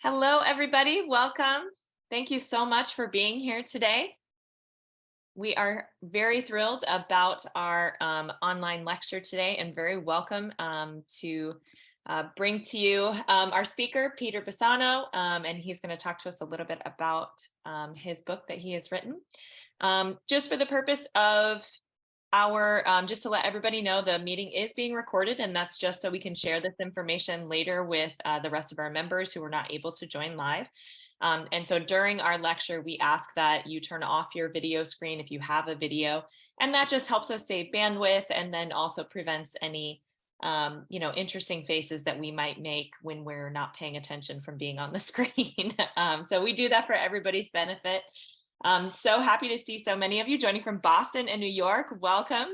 Hello, everybody. Welcome. Thank you so much for being here today. We are very thrilled about our online lecture today and very welcome to bring to you our speaker, Peter Bassano, and he's going to talk to us a little bit about his book that he has written. Just for the purpose of just to let everybody know, the meeting is being recorded, and that's just so we can share this information later with the rest of our members who are not able to join live. And so during our lecture, we ask that you turn off your video screen if you have a video, and that just helps us save bandwidth and then also prevents any interesting faces that we might make when we're not paying attention from being on the screen. So we do that for everybody's benefit. So happy to see so many of you joining from Boston and New York. Welcome.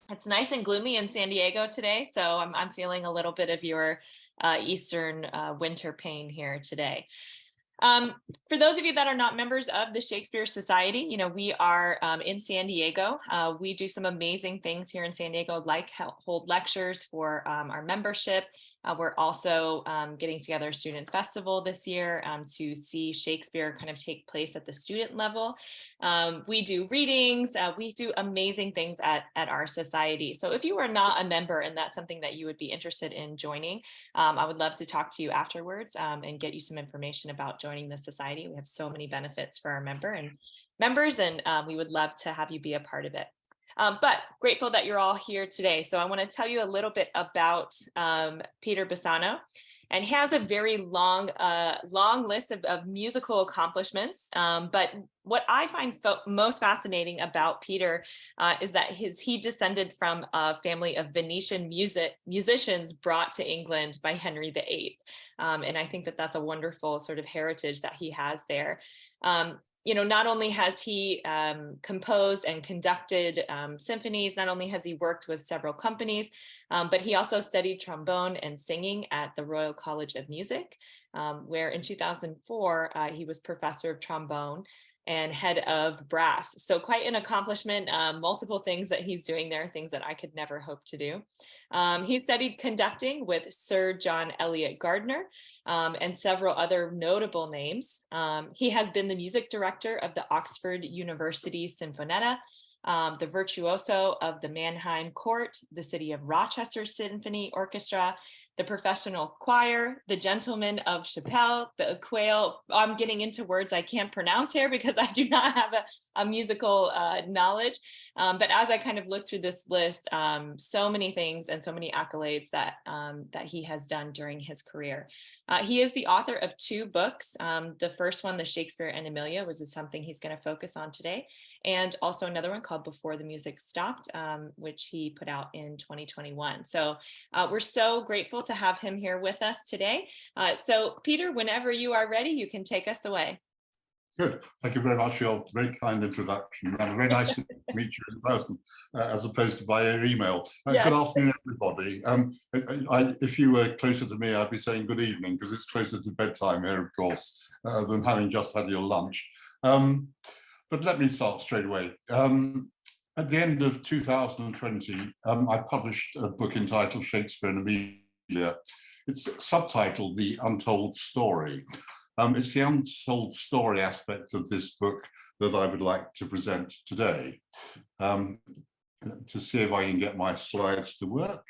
It's nice and gloomy in San Diego today, so I'm feeling a little bit of your Eastern winter pain here today. For those of you that are not members of the Shakespeare Society, we are in San Diego. We do some amazing things here in San Diego, like hold lectures for our membership. We're also getting together a student festival this year to see Shakespeare kind of take place at the student level. We do readings. We do amazing things at our society. So if you are not a member and that's something that you would be interested in joining, I would love to talk to you afterwards and get you some information about joining the society. We have so many benefits for our members, and we would love to have you be a part of it. But grateful that you're all here today. So I want to tell you a little bit about Peter Bassano. And he has a very long list of musical accomplishments. But what I find most fascinating about Peter is that he descended from a family of Venetian musicians brought to England by Henry VIII. And I think that that's a wonderful sort of heritage that he has there. Not only has he composed and conducted symphonies, not only has he worked with several companies, but he also studied trombone and singing at the Royal College of Music, where in 2004, he was professor of trombone and head of brass. So quite an accomplishment, multiple things that he's doing there, things that I could never hope to do. He studied conducting with Sir John Eliot Gardiner and several other notable names. He has been the music director of the Oxford University Sinfonietta, the virtuoso of the Mannheim Court, the City of Rochester Symphony Orchestra, the professional choir, the Gentlemen of Chapelle, the Quail. I'm getting into words I can't pronounce here because I do not have a musical knowledge. But as I kind of look through this list, so many things and so many accolades that he has done during his career. He is the author of 2 books. The first one, The Shakespeare and Emilia, was something he's going to focus on today. And also another one called Before the Music Stopped, which he put out in 2021. So we're so grateful to have him here with us today. So Peter, whenever you are ready, you can take us away. Good. Thank you very much for your very kind introduction. And very nice to meet you in person as opposed to by email. Yes. Good afternoon, everybody. If you were closer to me, I'd be saying good evening because it's closer to bedtime here, of course, than having just had your lunch. But let me start straight away. At the end of 2020, I published a book entitled Shakespeare and Emilia. It's subtitled The Untold Story. It's the untold story aspect of this book that I would like to present today. To see if I can get my slides to work.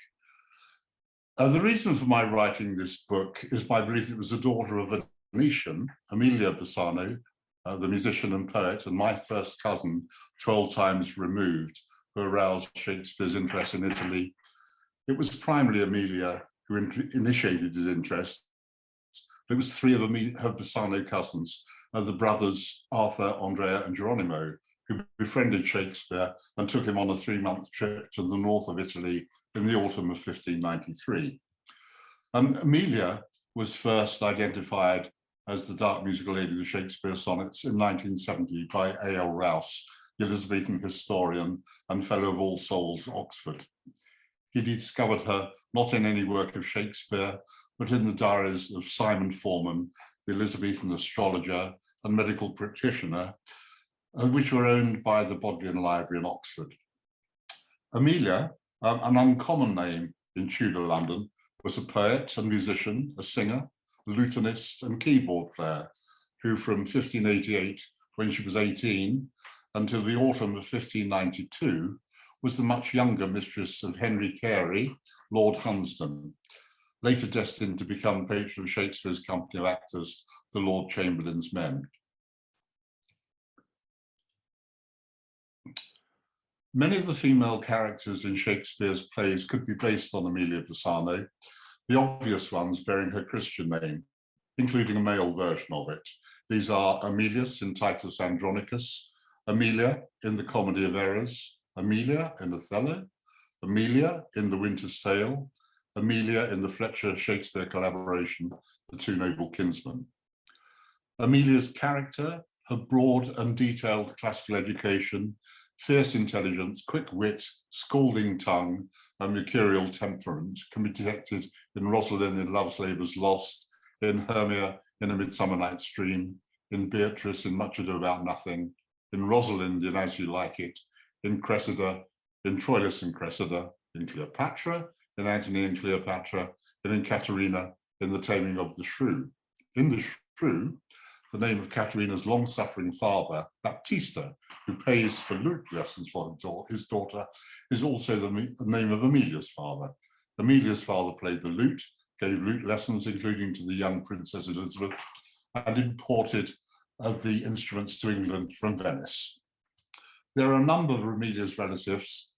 The reason for my writing this book is my belief it was the daughter of a Venetian, Emilia Bassano, the musician and poet, and my first cousin, 12 times removed, who aroused Shakespeare's interest in Italy. It was primarily Emilia who initiated his interest. It was 3 of her Bassano cousins, the brothers Arthur, Andrea, and Geronimo, who befriended Shakespeare and took him on a 3-month trip to the north of Italy in the autumn of 1593. Emilia was first identified as the dark musical lady of the Shakespeare sonnets in 1970 by A.L. Rouse, the Elizabethan historian and Fellow of All Souls, Oxford. He discovered her not in any work of Shakespeare, but in the diaries of Simon Forman, the Elizabethan astrologer and medical practitioner, which were owned by the Bodleian Library in Oxford. Emilia, an uncommon name in Tudor London, was a poet and musician, a singer, lutenist and keyboard player, who from 1588, when she was 18, until the autumn of 1592, was the much younger mistress of Henry Carey, Lord Hunsdon, later destined to become patron of Shakespeare's company of actors, the Lord Chamberlain's Men. Many of the female characters in Shakespeare's plays could be based on Emilia Bassano, the obvious ones bearing her Christian name, including a male version of it. These are Emilius in Titus Andronicus, Emilia in the Comedy of Errors, Emilia in Othello, Emilia in The Winter's Tale, Emilia in the Fletcher-Shakespeare collaboration, The Two Noble Kinsmen. Emilia's character, her broad and detailed classical education, fierce intelligence, quick wit, scalding tongue, and mercurial temperament can be detected in Rosalind in Love's Labour's Lost, in Hermia in A Midsummer Night's Dream, in Beatrice in Much Ado About Nothing, in Rosalind in As You Like It, in Cressida, in Troilus and Cressida, in Cleopatra, in Antony and Cleopatra, and in Caterina in The Taming of the Shrew. In The Shrew, the name of Caterina's long-suffering father, Baptista, who pays for lute lessons for his daughter, is also the name of Emilia's father. Emilia's father played the lute, gave lute lessons, including to the young Princess Elizabeth, and imported the instruments to England from Venice. There are a number of Emilia's relatives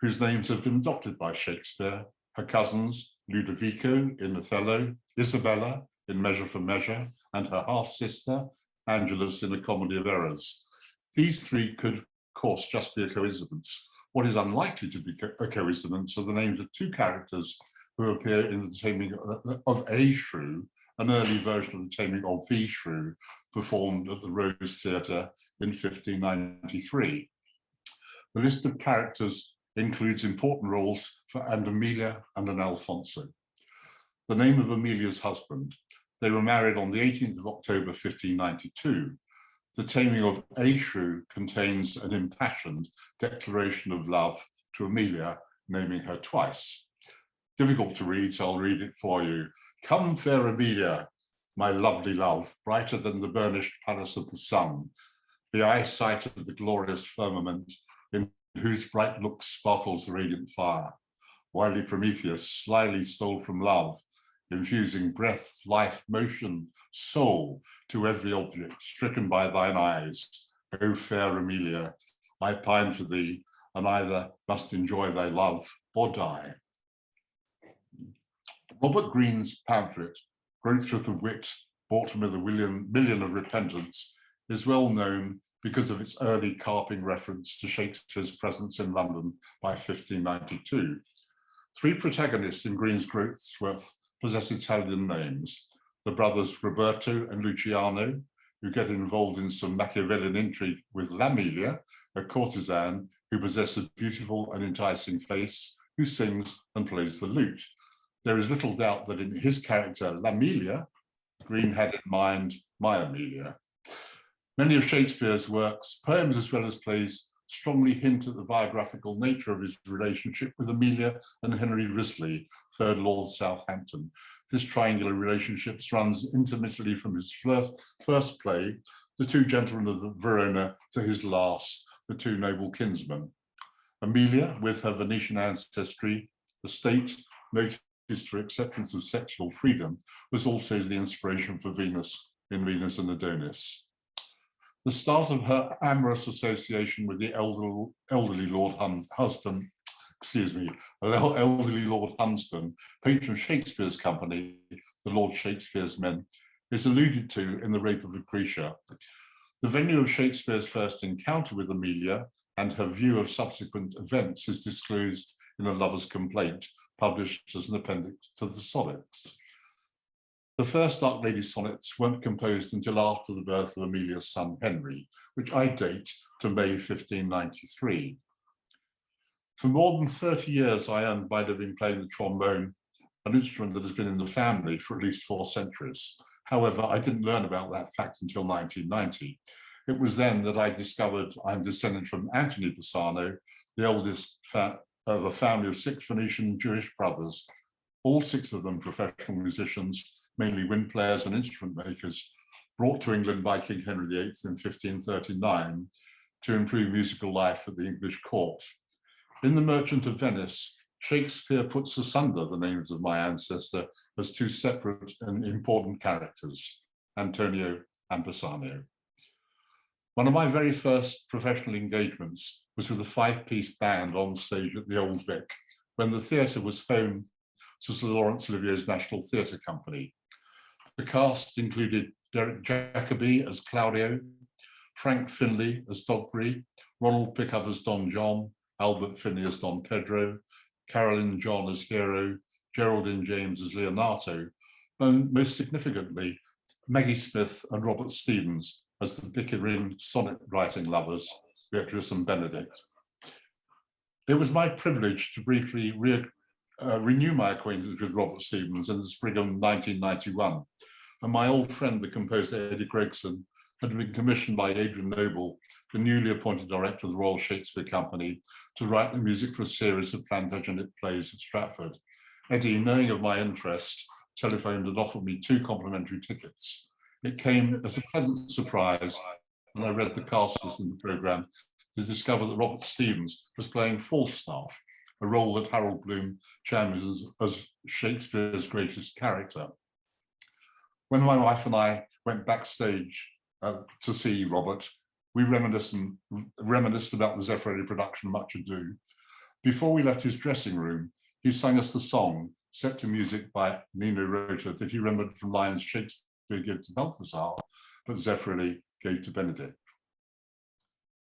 whose names have been adopted by Shakespeare: her cousins, Ludovico in Othello, Isabella in Measure for Measure, and her half-sister, Angelus in A Comedy of Errors. These three could, of course, just be a coincidence. What is unlikely to be a coincidence are the names of two characters who appear in The Taming of a Shrew, an early version of The Taming of the Shrew, performed at the Rose Theatre in 1593. The list of characters includes important roles for an Emilia and an Alfonso. The name of Emilia's husband. They were married on the 18th of October, 1592. The Taming of a Shrew contains an impassioned declaration of love to Emilia, naming her twice. Difficult to read, so I'll read it for you. Come, fair Emilia, my lovely love, brighter than the burnished palace of the sun, the eyesight of the glorious firmament, in whose bright looks sparkles the radiant fire. Wily Prometheus slyly stole from love, infusing breath, life, motion, soul to every object stricken by thine eyes. O fair Emilia, I pine for thee, and either must enjoy thy love or die. Robert Greene's pamphlet, Growth of the Wit, bought him with a million of repentance, is well known because of its early carping reference to Shakespeare's presence in London by 1592. Three protagonists in Greene's Growthsworth possess Italian names: the brothers Roberto and Luciano, who get involved in some Machiavellian intrigue with L'Amilia, a courtesan who possesses a beautiful and enticing face, who sings and plays the lute. There is little doubt that in his character, L'Amilia, Greene had in mind my Emilia. Many of Shakespeare's works, poems as well as plays, strongly hint at the biographical nature of his relationship with Emilia and Henry Wriothesley, 3rd Lord Southampton. This triangular relationship runs intermittently from his first play, The Two Gentlemen of Verona, to his last, The Two Noble Kinsmen. Emilia, with her Venetian ancestry, the state noticed for acceptance of sexual freedom, was also the inspiration for Venus in Venus and Adonis. The start of her amorous association with the elderly Lord Hunsdon, elderly Lord Hunsdon, patron of Shakespeare's company, the Lord Shakespeare's Men, is alluded to in The Rape of Lucretia. The venue of Shakespeare's first encounter with Emilia and her view of subsequent events is disclosed in A Lover's Complaint, published as an appendix to the sonnets. The first Dark Lady sonnets weren't composed until after the birth of Emilia's son Henry, which I date to May 1593. For more than 30 years, I earned by living playing the trombone, an instrument that has been in the family for at least 4 centuries. However, I didn't learn about that fact until 1990. It was then that I discovered I'm descended from Antony Bassano, the eldest of a family of 6 Venetian Jewish brothers, all 6 of them professional musicians, mainly wind players and instrument makers, brought to England by King Henry VIII in 1539 to improve musical life at the English court. In The Merchant of Venice, Shakespeare puts asunder the names of my ancestor as two separate and important characters, Antonio and Bassano. One of my very first professional engagements was with a five-piece band on stage at the Old Vic, when the theatre was home to Sir Laurence Olivier's National Theatre Company. The cast included Derek Jacobi as Claudio, Frank Finlay as Dogberry, Ronald Pickup as Don John, Albert Finney as Don Pedro, Carolyn John as Hero, Geraldine James as Leonato, and most significantly, Maggie Smith and Robert Stevens as the Pickering sonnet writing lovers, Beatrice and Benedict. It was my privilege to briefly renew my acquaintance with Robert Stevens in the spring of 1991, and my old friend, the composer Eddie Gregson, had been commissioned by Adrian Noble, the newly appointed director of the Royal Shakespeare Company, to write the music for a series of Plantagenet plays at Stratford. Eddie, knowing of my interest, telephoned and offered me 2 complimentary tickets. It came as a pleasant surprise when I read the cast list in the programme to discover that Robert Stevens was playing Falstaff, a role that Harold Bloom champions as Shakespeare's greatest character. When my wife and I went backstage to see Robert, we reminisced about the Zeffirelli production, Much Ado. Before we left his dressing room, he sang us the song, set to music by Nino Rota, that he remembered from lines Shakespeare gave to Balthazar, but Zeffirelli gave to Benedict.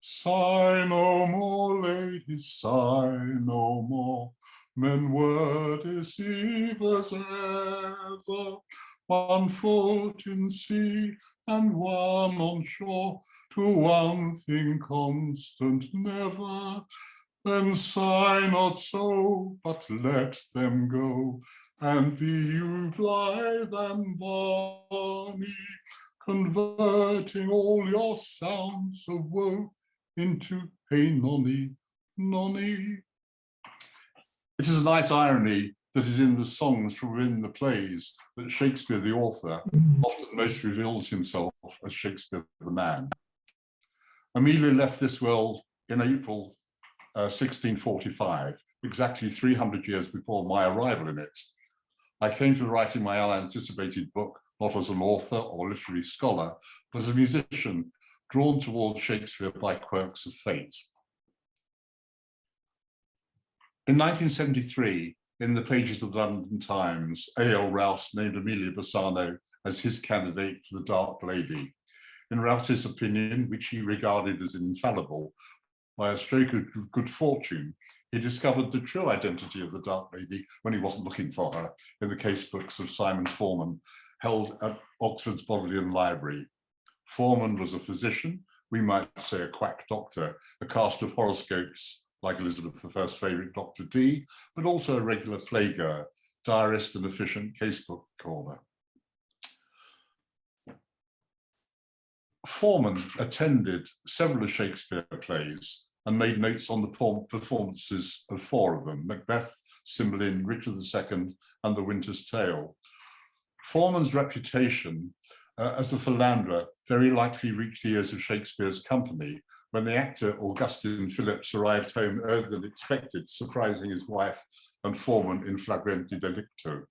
Sigh no more, ladies, sigh no more, men were deceivers ever, one foot in sea and one on shore, to one thing constant never. Then sigh not so, but let them go, and be you blithe and bonny, converting all your sounds of woe into hey nonny, nonny. It is a nice irony that is in the songs from within the plays that Shakespeare, the author, often most reveals himself as Shakespeare the man. Emilia left this world in April 1645, exactly 300 years before my arrival in it. I came to writing my unanticipated book not as an author or literary scholar, but as a musician drawn towards Shakespeare by quirks of fate. In 1973, in the pages of the London Times, A.L. Rouse named Emilia Bassano as his candidate for the Dark Lady. In Rouse's opinion, which he regarded as infallible, by a stroke of good fortune, he discovered the true identity of the Dark Lady when he wasn't looking for her in the case books of Simon Forman, held at Oxford's Bodleian Library. Forman was a physician, we might say a quack doctor, a cast of horoscopes like Elizabeth I's favourite Dr. D, but also a regular playgoer, diarist and efficient casebook caller. Forman attended several of Shakespeare plays and made notes on the performances of 4 of them, Macbeth, Cymbeline, Richard II, and The Winter's Tale. Forman's reputation as a philanderer very likely reached the ears of Shakespeare's company when the actor Augustine Phillips arrived home earlier than expected, surprising his wife and Forman in flagrante delicto.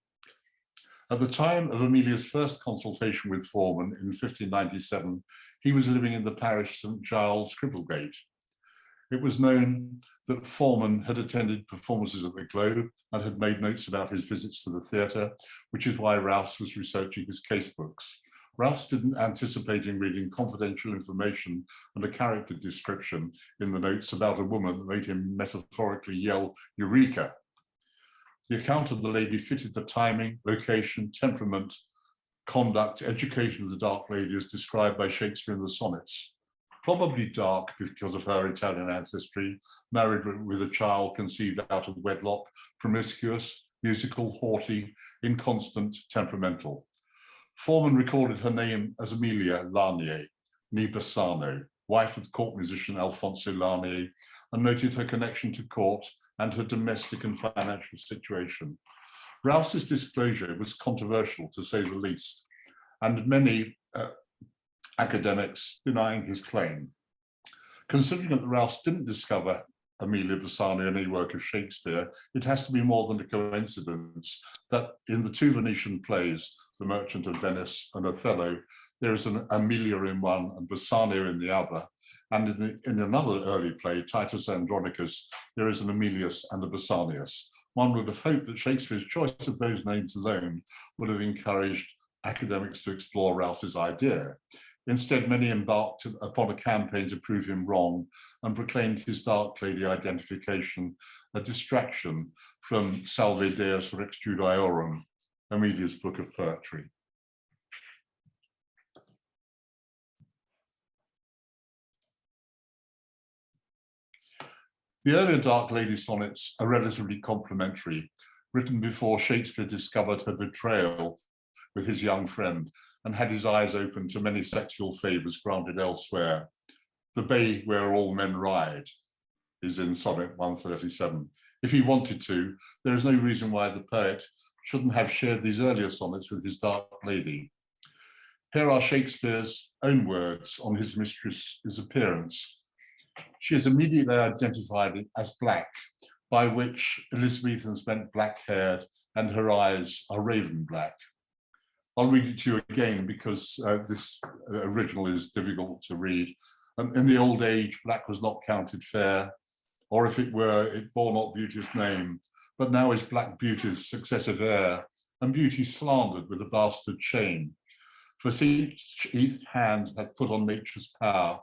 At the time of Emilia's first consultation with Forman in 1597, he was living in the parish St. Giles, Cripplegate. It was known that Forman had attended performances at the Globe and had made notes about his visits to the theatre, which is why Rouse was researching his casebooks. Rouse didn't anticipate reading confidential information and a character description in the notes about a woman that made him metaphorically yell, "Eureka!" The account of the lady fitted the timing, location, temperament, conduct, education of the Dark Lady as described by Shakespeare in the sonnets. Probably dark because of her Italian ancestry, married with a child conceived out of wedlock, promiscuous, musical, haughty, inconstant, temperamental. Forman recorded her name as Emilia Larnier, née Bassano, wife of court musician Alfonso Larnier, and noted her connection to court and her domestic and financial situation. Rouse's disclosure was controversial, to say the least, and many academics denying his claim. Considering that Rouse didn't discover Emilia Bassano in any work of Shakespeare, it has to be more than a coincidence that in the two Venetian plays, The Merchant of Venice and Othello, there is an Emilia in one and Bassano in the other. And in another early play, Titus Andronicus, there is an Emilius and a Bassanius. One would have hoped that Shakespeare's choice of those names alone would have encouraged academics to explore Rouse's idea. Instead, many embarked upon a campaign to prove him wrong and proclaimed his Dark Lady identification a distraction from Salve Deus Rex Judaiarum, Emilia's book of poetry. The earlier Dark Lady sonnets are relatively complimentary, written before Shakespeare discovered her betrayal with his young friend and had his eyes open to many sexual favors granted elsewhere. The bay where all men ride is in sonnet 137. If he wanted to, there is no reason why the poet shouldn't have shared these earlier sonnets with his Dark Lady. Here are Shakespeare's own words on his mistress's appearance. She is immediately identified as black, by which Elizabethans meant black-haired, and her eyes are raven black. I'll read it to you again because this original is difficult to read. In the old age, black was not counted fair, or if it were, it bore not beauty's name. But now is black beauty's successive heir, and beauty slandered with a bastard shame. For each hand hath put on nature's power,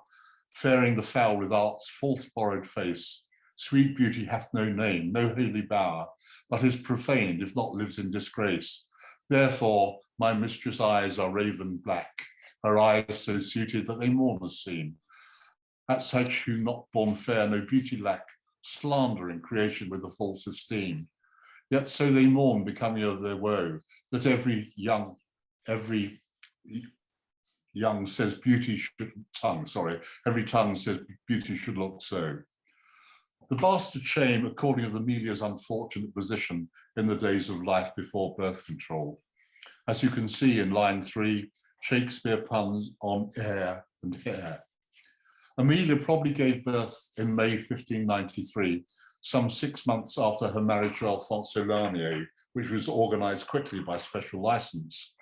faring the foul with art's false borrowed face. Sweet beauty hath no name, no holy bower, but is profaned if not lives in disgrace. Therefore, my mistress' eyes are raven black, her eyes so suited that they mourners seem. At such who not born fair no beauty lack, slander in creation with a false esteem. Yet so they mourn, becoming of their woe, that every young says beauty should, every tongue says beauty should look so. The bastard shame according to Emilia's unfortunate position in the days of life before birth control. As you can see in line 3, Shakespeare puns on heir and hair. Emilia probably gave birth in May 1593, some 6 months after her marriage to Alfonso Lamio, which was organized quickly by special license.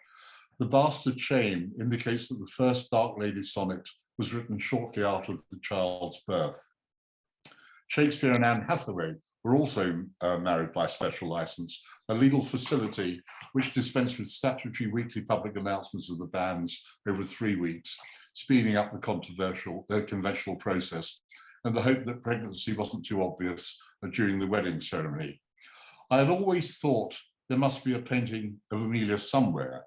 The bastard shame indicates that the first Dark Lady sonnet was written shortly after the child's birth. Shakespeare and Anne Hathaway were also married by special license, a legal facility which dispensed with statutory weekly public announcements of the banns over 3 weeks, speeding up the conventional process, and the hope that pregnancy wasn't too obvious during the wedding ceremony. I had always thought there must be a painting of Emilia somewhere.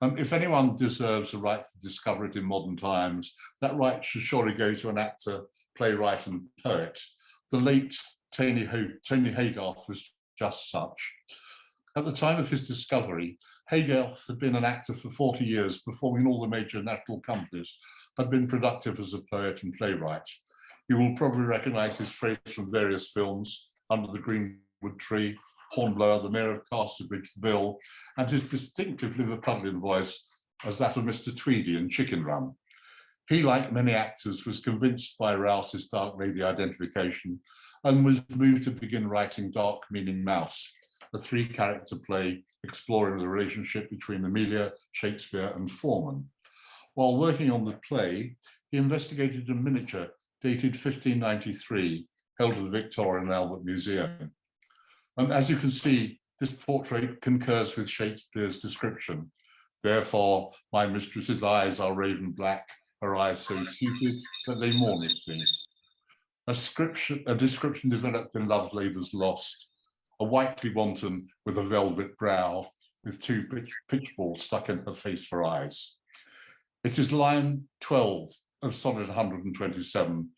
If anyone deserves a right to discover it in modern times, that right should surely go to an actor, playwright, and poet. The late Tony Haygarth was just such. At the time of his discovery, Haygarth had been an actor for 40 years, performing all the major national companies, had been productive as a poet and playwright. You will probably recognize his phrase from various films, Under the Greenwood Tree, Hornblower, The Mayor of Casterbridge, The Bill, and his distinctive Liverpudlian voice as that of Mr. Tweedy in Chicken Run. He, like many actors, was convinced by Rouse's Dark Lady identification and was moved to begin writing Dark Meaning Mouse, a 3-character play exploring the relationship between Emilia, Shakespeare, and Foreman. While working on the play, he investigated a miniature dated 1593, held at the Victoria and Albert Museum. As you can see, this portrait concurs with Shakespeare's description. Therefore, my mistress's eyes are raven black, her eyes so suited that they mourners see. A description developed in Love Labour's Lost, a whitely wanton with a velvet brow, with 2 pitch balls stuck in her face for eyes. It is line 12 of sonnet 127,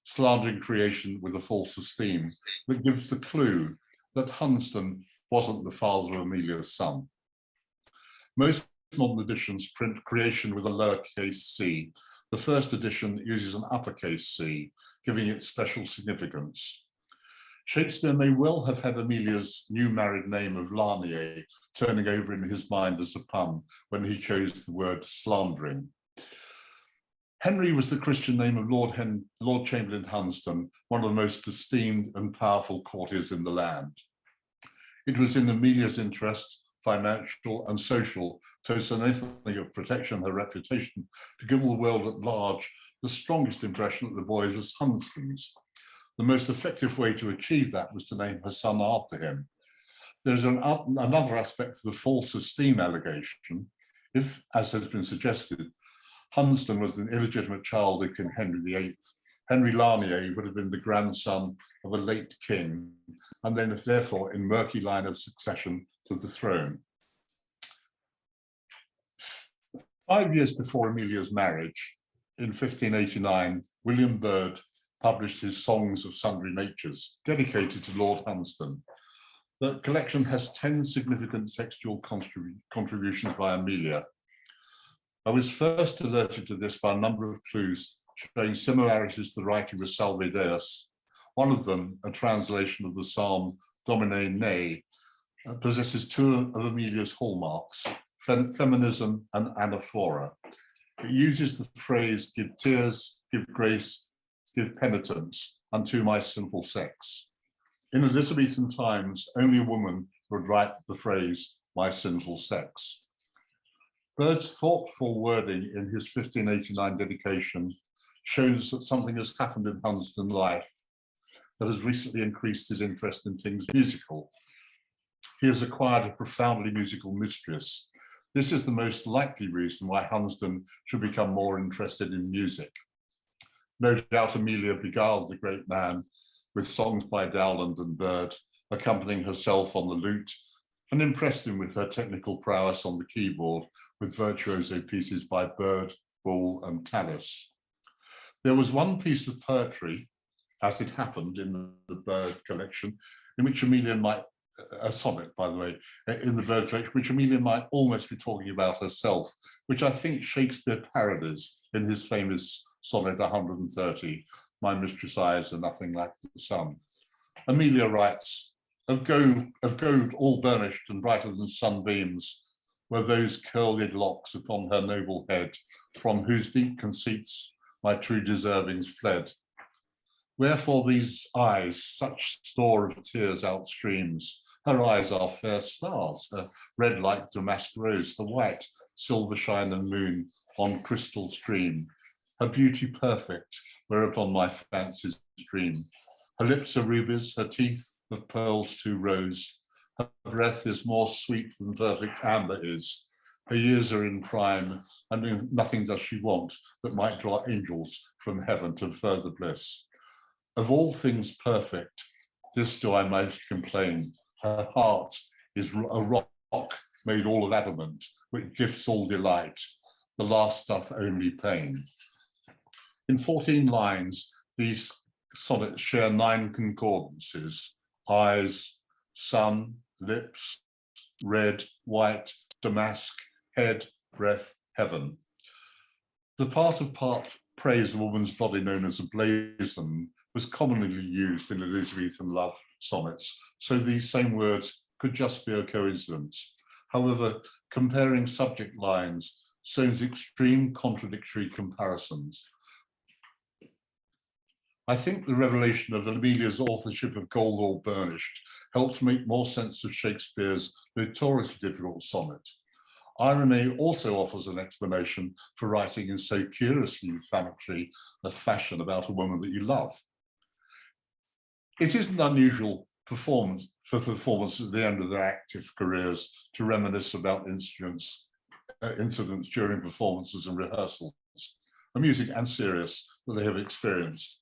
slandering creation with a false esteem, that gives the clue that Hunsdon wasn't the father of Emilia's son. Most modern editions print creation with a lowercase c. The first edition uses an uppercase c, giving it special significance. Shakespeare may well have had Emilia's new married name of Lanier turning over in his mind as a pun when he chose the word slandering. Henry was the Christian name of Lord Chamberlain Hunsdon, one of the most esteemed and powerful courtiers in the land. It was in Emilia's interests, financial and social, to say nothing of protection her reputation, to give the world at large the strongest impression that the boy was Hunsdon's. The most effective way to achieve that was to name her son after him. There's another aspect of the false esteem allegation. If, as has been suggested, Hunsdon was an illegitimate child of King Henry VIII, Henry Lanier would have been the grandson of a late king, and then therefore in murky line of succession to the throne. 5 years before Emilia's marriage, in 1589, William Byrd published his Songs of Sundry Natures, dedicated to Lord Hunsdon. The collection has 10 significant textual contributions by Emilia. I was first alerted to this by a number of clues showing similarities to the writing of Salve Deus. One of them, a translation of the psalm Domine Ne, possesses two of Emilia's hallmarks, feminism and anaphora. It uses the phrase, give tears, give grace, give penitence unto my simple sex. In Elizabethan times, only a woman would write the phrase, my sinful sex. Byrd's thoughtful wording in his 1589 dedication shows that something has happened in Hunsdon's life that has recently increased his interest in things musical. He has acquired a profoundly musical mistress. This is the most likely reason why Hunsdon should become more interested in music. No doubt Emilia beguiled the great man with songs by Dowland and Byrd, accompanying herself on the lute, and impressed him with her technical prowess on the keyboard with virtuoso pieces by Byrd, Bull and Tallis. There was one piece of poetry, as it happened in the Byrd collection, in which Emilia might, a sonnet by the way, in the Byrd collection, which Emilia might almost be talking about herself, which I think Shakespeare parodies in his famous sonnet 130, my mistress' eyes are nothing like the sun. Emilia writes, of gold all burnished and brighter than sunbeams were those curled locks upon her noble head, from whose deep conceits my true deservings fled. Wherefore these eyes such store of tears outstreams? Her eyes are fair stars, her red like damask rose, her white silver shine and moon on crystal stream. Her beauty perfect, whereupon my fancies dream. Her lips are rubies, her teeth of pearls to rose. Her breath is more sweet than perfect amber is. Her years are in prime, and nothing does she want that might draw angels from heaven to further bliss. Of all things perfect, this do I most complain. Her heart is a rock made all of adamant, which gifts all delight. The last doth only pain. In 14 lines, these sonnets share 9 concordances: eyes, sun, lips, red, white, damask, head, breath, heaven. The part praise a woman's body known as a blazon was commonly used in Elizabethan love sonnets, so these same words could just be a coincidence. However, comparing subject lines shows extreme contradictory comparisons. I think the revelation of Emilia's authorship of Gold All Burnished helps make more sense of Shakespeare's notoriously difficult sonnet. Irony also offers an explanation for writing in so curiously inflammatory a fashion about a woman that you love. It isn't unusual for performers at the end of their active careers to reminisce about incidents during performances and rehearsals, amusing and serious, that they have experienced.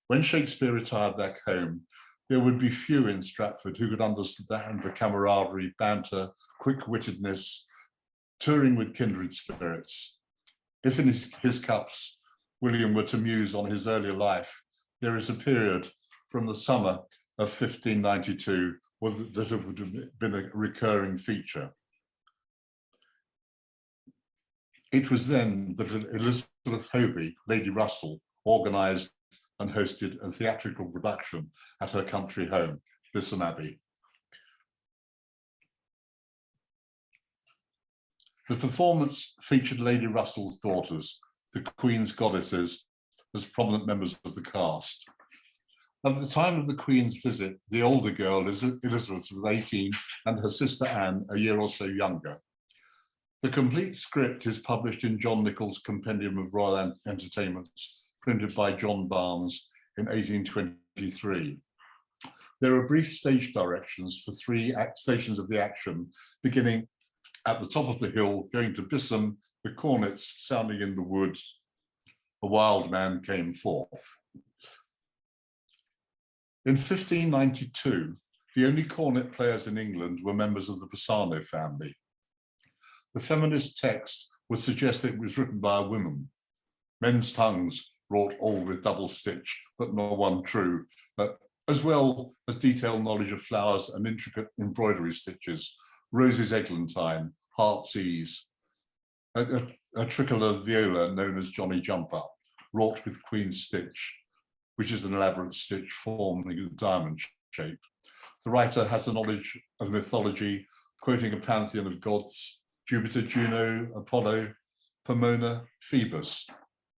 When Shakespeare retired back home, there would be few in Stratford who could understand the camaraderie, banter, quick-wittedness, touring with kindred spirits. If in his cups William were to muse on his earlier life, there is a period from the summer of 1592 that it would have been a recurring feature. It was then that Elizabeth Hoby, Lady Russell, organised and hosted a theatrical production at her country home, Bisham Abbey. The performance featured Lady Russell's daughters, the Queen's goddesses, as prominent members of the cast. At the time of the Queen's visit, the older girl, Elizabeth, was 18 and her sister Anne a year or so younger. The complete script is published in John Nichol's Compendium of Royal Entertainments, printed by John Barnes in 1823. There are brief stage directions for 3 stations of the action, beginning at the top of the hill, going to Bisham, the cornets sounding in the woods. A wild man came forth. In 1592, the only cornet players in England were members of the Bassano family. The feminist text would suggest that it was written by a woman. Men's tongues wrought all with double stitch, but not one true, as well as detailed knowledge of flowers and intricate embroidery stitches, roses eglantine, heart's ease, a tricolour viola known as Johnny Jump Up, wrought with queen's stitch, which is an elaborate stitch forming a diamond shape. The writer has a knowledge of mythology, quoting a pantheon of gods: Jupiter, Juno, Apollo, Pomona, Phoebus,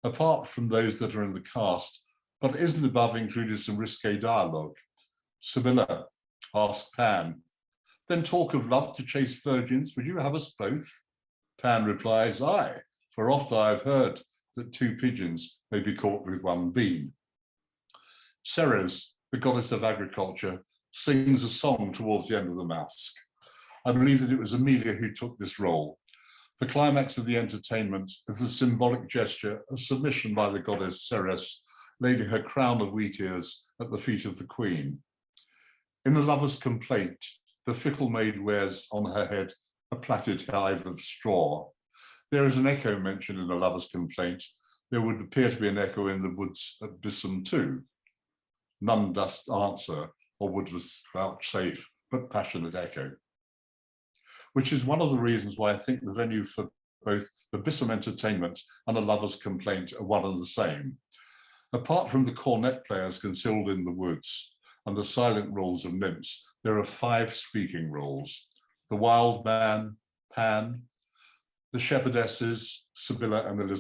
apart from those that are in the cast, but isn't above included some risque dialogue. Sibylla asked Pan, "Then talk of love to chase virgins, would you have us both?" Pan replies, "Aye, for oft I have heard that 2 pigeons may be caught with 1 beam." Ceres, the goddess of agriculture, sings a song towards the end of the masque. I believe that it was Emilia who took this role. The climax of the entertainment is a symbolic gesture of submission by the goddess Ceres, laying her crown of wheat ears at the feet of the queen. In The Lover's Complaint, the fickle maid wears on her head a plaited hive of straw. There is an echo mentioned in The Lover's Complaint. There would appear to be an echo in the woods at Bisham too. None dost answer, or would vouchsafe, but passionate echo. Which is one of the reasons why I think the venue for both the Bisham entertainment and A Lover's Complaint are one and the same. Apart from the cornet players concealed in the woods and the silent roles of nymphs, there are 5 speaking roles: the wild man, Pan, the shepherdesses, Sibylla and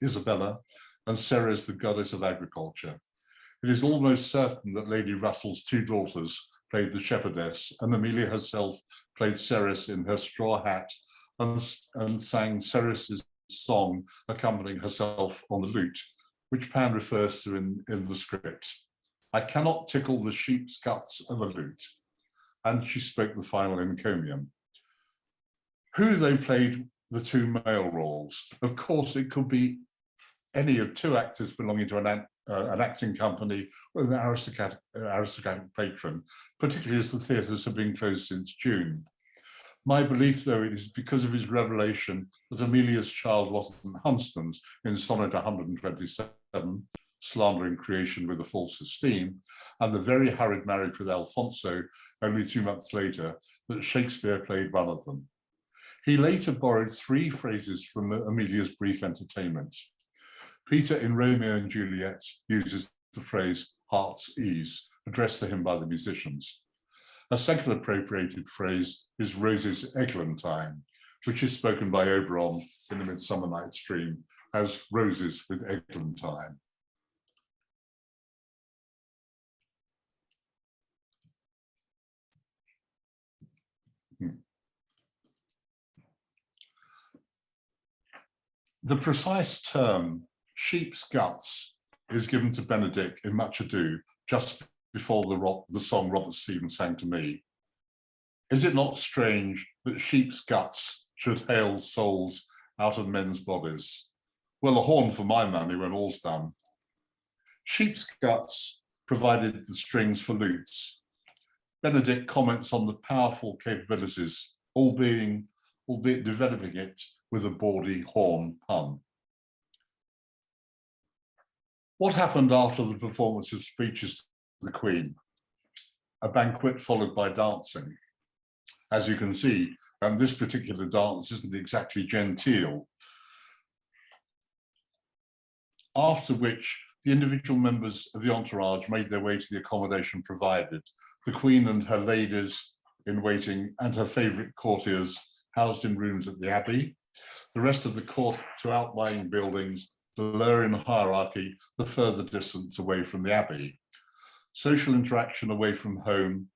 Isabella, and Ceres, the goddess of agriculture. It is almost certain that Lady Russell's 2 daughters played the shepherdess, and Emilia herself played Ceres in her straw hat and sang Ceres's song, accompanying herself on the lute, which Pan refers to in the script. "I cannot tickle the sheep's guts of a lute," and she spoke the final encomium. Who they played the 2 male roles? Of course, it could be any of 2 actors belonging to an acting company with an aristocratic patron, particularly as the theatres have been closed since June. My belief, though, it is because of his revelation that Emilia's child wasn't Hunstan's in Sonnet 127, slandering creation with a false esteem, and the very hurried marriage with Alfonso only 2 months later, that Shakespeare played one of them. He later borrowed 3 phrases from Emilia's brief entertainment. Peter in Romeo and Juliet uses the phrase "heart's ease," addressed to him by the musicians. A second appropriated phrase is "roses eglantine," which is spoken by Oberon in A Midsummer Night's Dream as "roses with eglantine." The precise term "sheep's guts" is given to Benedick in Much Ado, just before the song Robert Stevens sang to me. Is it not strange that sheep's guts should hail souls out of men's bodies? Well, a horn for my money when all's done. Sheep's guts provided the strings for lutes. Benedick comments on the powerful capabilities, albeit developing it with a bawdy horn pun. What happened after the performance of speeches to the Queen? A banquet followed by dancing. As you can see, this particular dance isn't exactly genteel. After which, The individual members of the entourage made their way to the accommodation provided. The Queen and her ladies in waiting and her favourite courtiers housed in rooms at the Abbey. The rest of the court to outlying buildings, the lower in hierarchy, the further distance away from the Abbey. Social interaction away from home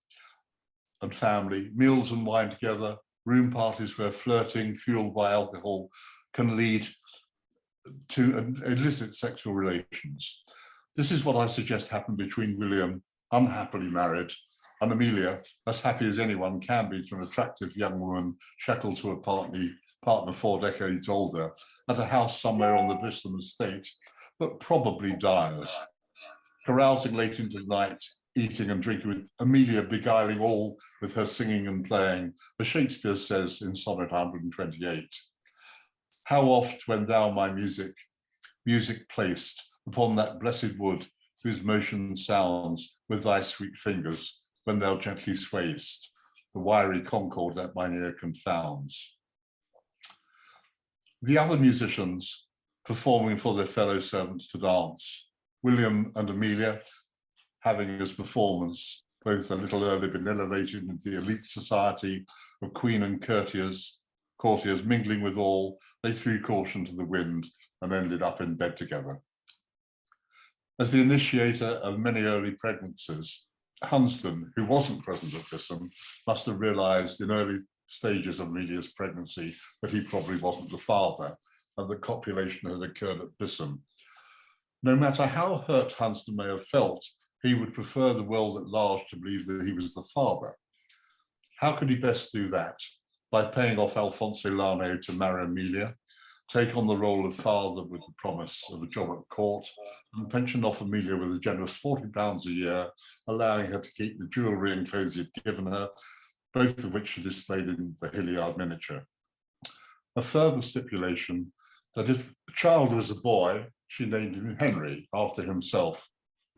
and family, meals and wine together, room parties where flirting fueled by alcohol can lead to illicit sexual relations. This is what I suggest happened between William, unhappily married, and Emilia, as happy as anyone can be to an attractive young woman shackled to a partner 4 decades older at a house somewhere on the Bassano estate, but probably Dyer's. Carousing late into the night, eating and drinking, with Emilia beguiling all with her singing and playing, as Shakespeare says in Sonnet 128. How oft when thou my music placed upon that blessed wood, whose motion sounds with thy sweet fingers, when thou gently swayest, the wiry concord that mine ear confounds. The other musicians performing for their fellow servants to dance, William and Emilia having as performers both a little early been elevated into the elite society of queen and courtiers mingling with all, they threw caution to the wind and ended up in bed together. As the initiator of many early pregnancies, Hunsdon, who wasn't present at Bassano, must have realised in early stages of Emilia's pregnancy that he probably wasn't the father and that copulation had occurred at Bassano. No matter how hurt Hunsdon may have felt, he would prefer the world at large to believe that he was the father. How could he best do that? By paying off Alfonso Lano to marry Emilia, take on the role of father with the promise of a job at court, and pension off Emilia with a generous £40 a year, allowing her to keep the jewellery and clothes he'd given her, both of which are displayed in the Hilliard miniature. A further stipulation that if the child was a boy, she named him Henry after himself.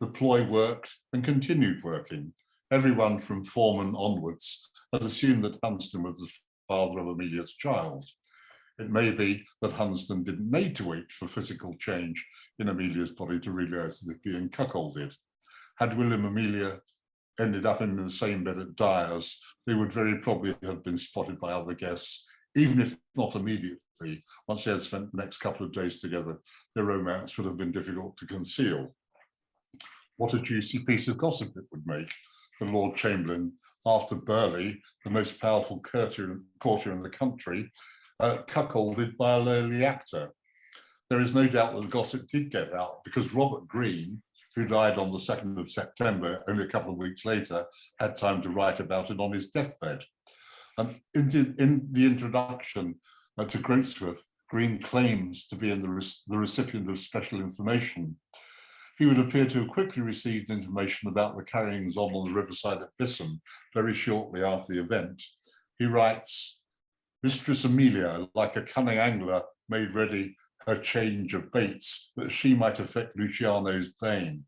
The ploy worked and continued working. Everyone from Foreman onwards had assumed that Hunsdon was the father of Emilia's child. It may be that Hunsdon didn't need to wait for physical change in Emilia's body to realise that he'd been cuckolded. Had William and Emilia ended up in the same bed at Dyer's, they would very probably have been spotted by other guests, even if not immediately. Once they had spent the next couple of days together, their romance would have been difficult to conceal. What a juicy piece of gossip it would make. The Lord Chamberlain, after Burleigh, the most powerful courtier in the country, cuckolded by a lowly actor. There is no doubt that the gossip did get out because Robert Greene, who died on the 2nd of September, only a couple of weeks later, had time to write about it on his deathbed. And in the introduction to Groatsworth, Greene claims to be the recipient of special information. He would appear to have quickly received information about the carryings on the riverside at Bassano very shortly after the event. He writes, Mistress Emilia, like a cunning angler, made ready her change of baits that she might effect Luciano's bane.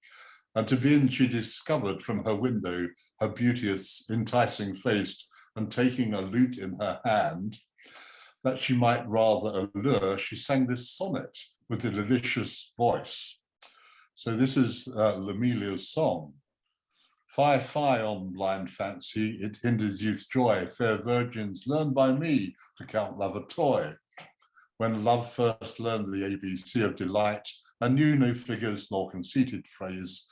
And to begin, she discovered from her window her beauteous, enticing face, and taking a lute in her hand, that she might rather allure, she sang this sonnet with a delicious voice. So this is Emilia's song. Fie, fie on blind fancy, it hinders youth's joy. Fair virgins, learn by me to count love a toy. When love first learned the ABC of delight, and knew no figures nor conceited phrase,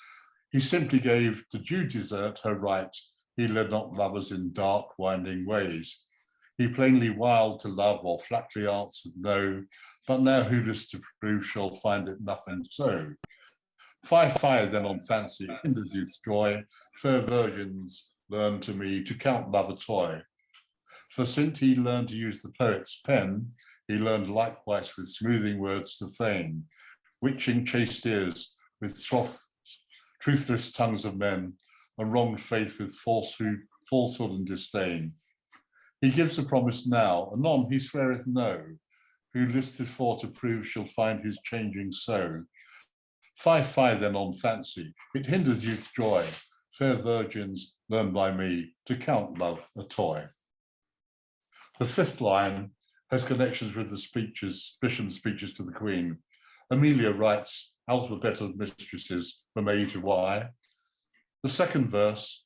he simply gave to due desert her right. He led not lovers in dark, winding ways. He plainly wiled to love or flatly answered no, but now who lists to prove shall find it nothing so. Fie, fie then on fancy, hinders youth's joy. Fair virgins, learn to me to count love a toy. For since he learned to use the poet's pen, he learned likewise with smoothing words to feign, witching chaste ears with truthless tongues of men, and wronged faith with falsehood and disdain. He gives a promise now, anon he sweareth no. Who listed for to prove shall find his changing so. Fie, fie then on fancy, it hinders youth's joy. Fair virgins, learn by me to count love a toy. The 5th line has connections with the Bishop's speeches to the Queen. Emilia writes alphabet of mistresses from A to Y. The second verse,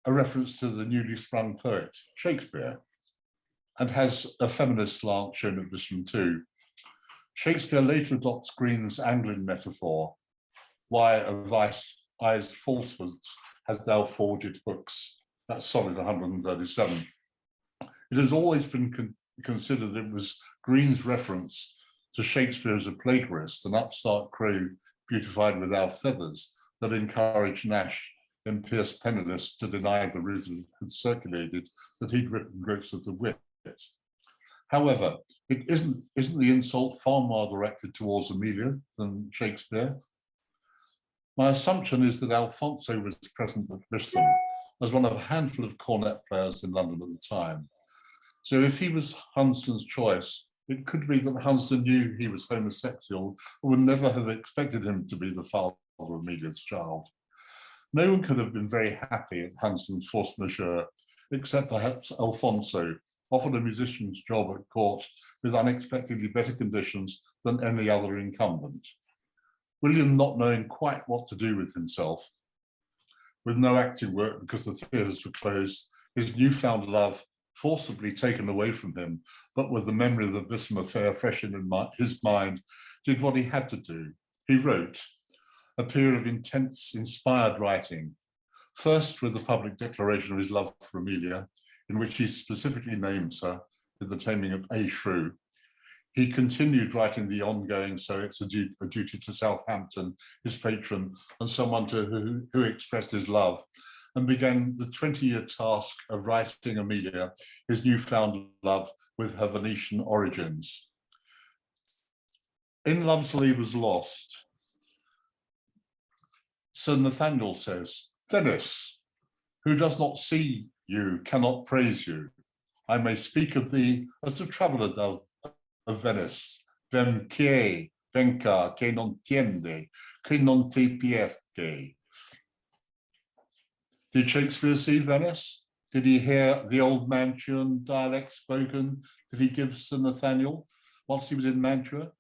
a reference to the newly sprung poet, Shakespeare, and has a feminist slant shown at this one too. Shakespeare later adopts Green's angling metaphor, why of eyes falsehoods has thou forged hooks. That's sonnet 137. It has always been considered it was Green's reference to Shakespeare as a plagiarist, an upstart crow beautified with our feathers, that encouraged Nash and Pierce Penniless to deny the reason had circulated that he'd written Groats of the Wit. However, it isn't the insult far more directed towards Emilia than Shakespeare? My assumption is that Alfonso was present at Bristol as one of a handful of cornet players in London at the time. So if he was Hunsden's choice, it could be that Hunsden knew he was homosexual and would never have expected him to be the father of Emilia's child. No one could have been very happy at Hunsden's force majeure, except perhaps Alfonso, offered a musician's job at court with unexpectedly better conditions than any other incumbent. William, not knowing quite what to do with himself, with no acting work because the theatres were closed, his newfound love forcibly taken away from him, but with the memory of the Bissam affair fresh in his mind, did what he had to do. He wrote a period of intense, inspired writing, first with the public declaration of his love for Emilia, in which he specifically names her with the taming of A Shrew. He continued writing the ongoing So It's a Duty to Southampton, his patron, and someone who expressed his love, and began the 20-year task of writing Emilia, his newfound love, with her Venetian origins. In Love's Labour's Lost, Sir Nathaniel says, Venice, who does not see you cannot praise you. I may speak of thee as the traveller doth of Venice. Vem che venca che non tiende, che non ti piace. Did Shakespeare see Venice? Did he hear the old Mantuan dialect spoken? Did he give Sir Nathaniel whilst he was in Mantua?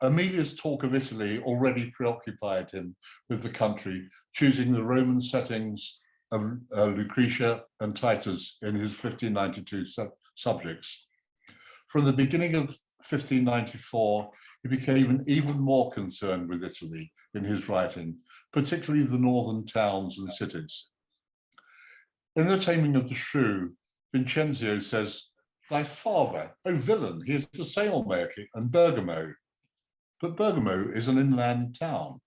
Emilia's talk of Italy already preoccupied him with the country, choosing the Roman settings of Lucretia and Titus in his 1592 subjects. From the beginning of 1594, he became even more concerned with Italy in his writing, particularly the northern towns and cities. In The Taming of the Shrew, Vincenzio says, thy father, O villain, he is a sailmaker and Bergamo. But Bergamo is an inland town.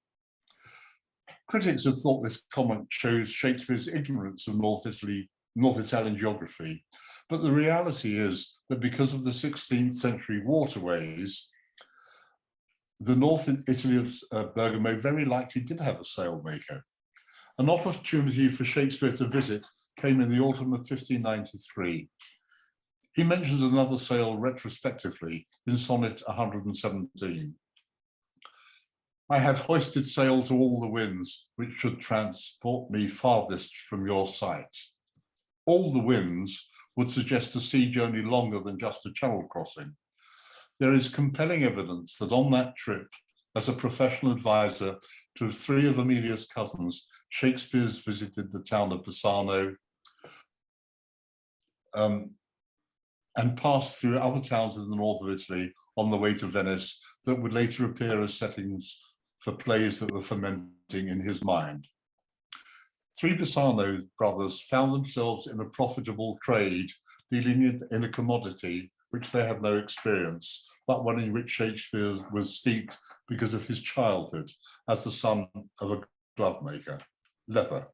Critics have thought this comment shows Shakespeare's ignorance of North Italian geography, but the reality is that because of the 16th century waterways, the North Italy of Bergamo very likely did have a sailmaker. An opportunity for Shakespeare to visit came in the autumn of 1593. He mentions another sail retrospectively in sonnet 117. I have hoisted sail to all the winds, which should transport me farthest from your sight. All the winds would suggest a sea journey longer than just a channel crossing. There is compelling evidence that on that trip, as a professional advisor to 3 of Emilia's cousins, Shakespeare's visited the town of Bassano and passed through other towns in the north of Italy on the way to Venice that would later appear as settings for plays that were fermenting in his mind. 3 Bassano brothers found themselves in a profitable trade, dealing in a commodity which they had no experience, but one in which Shakespeare was steeped because of his childhood as the son of a glove maker, leather.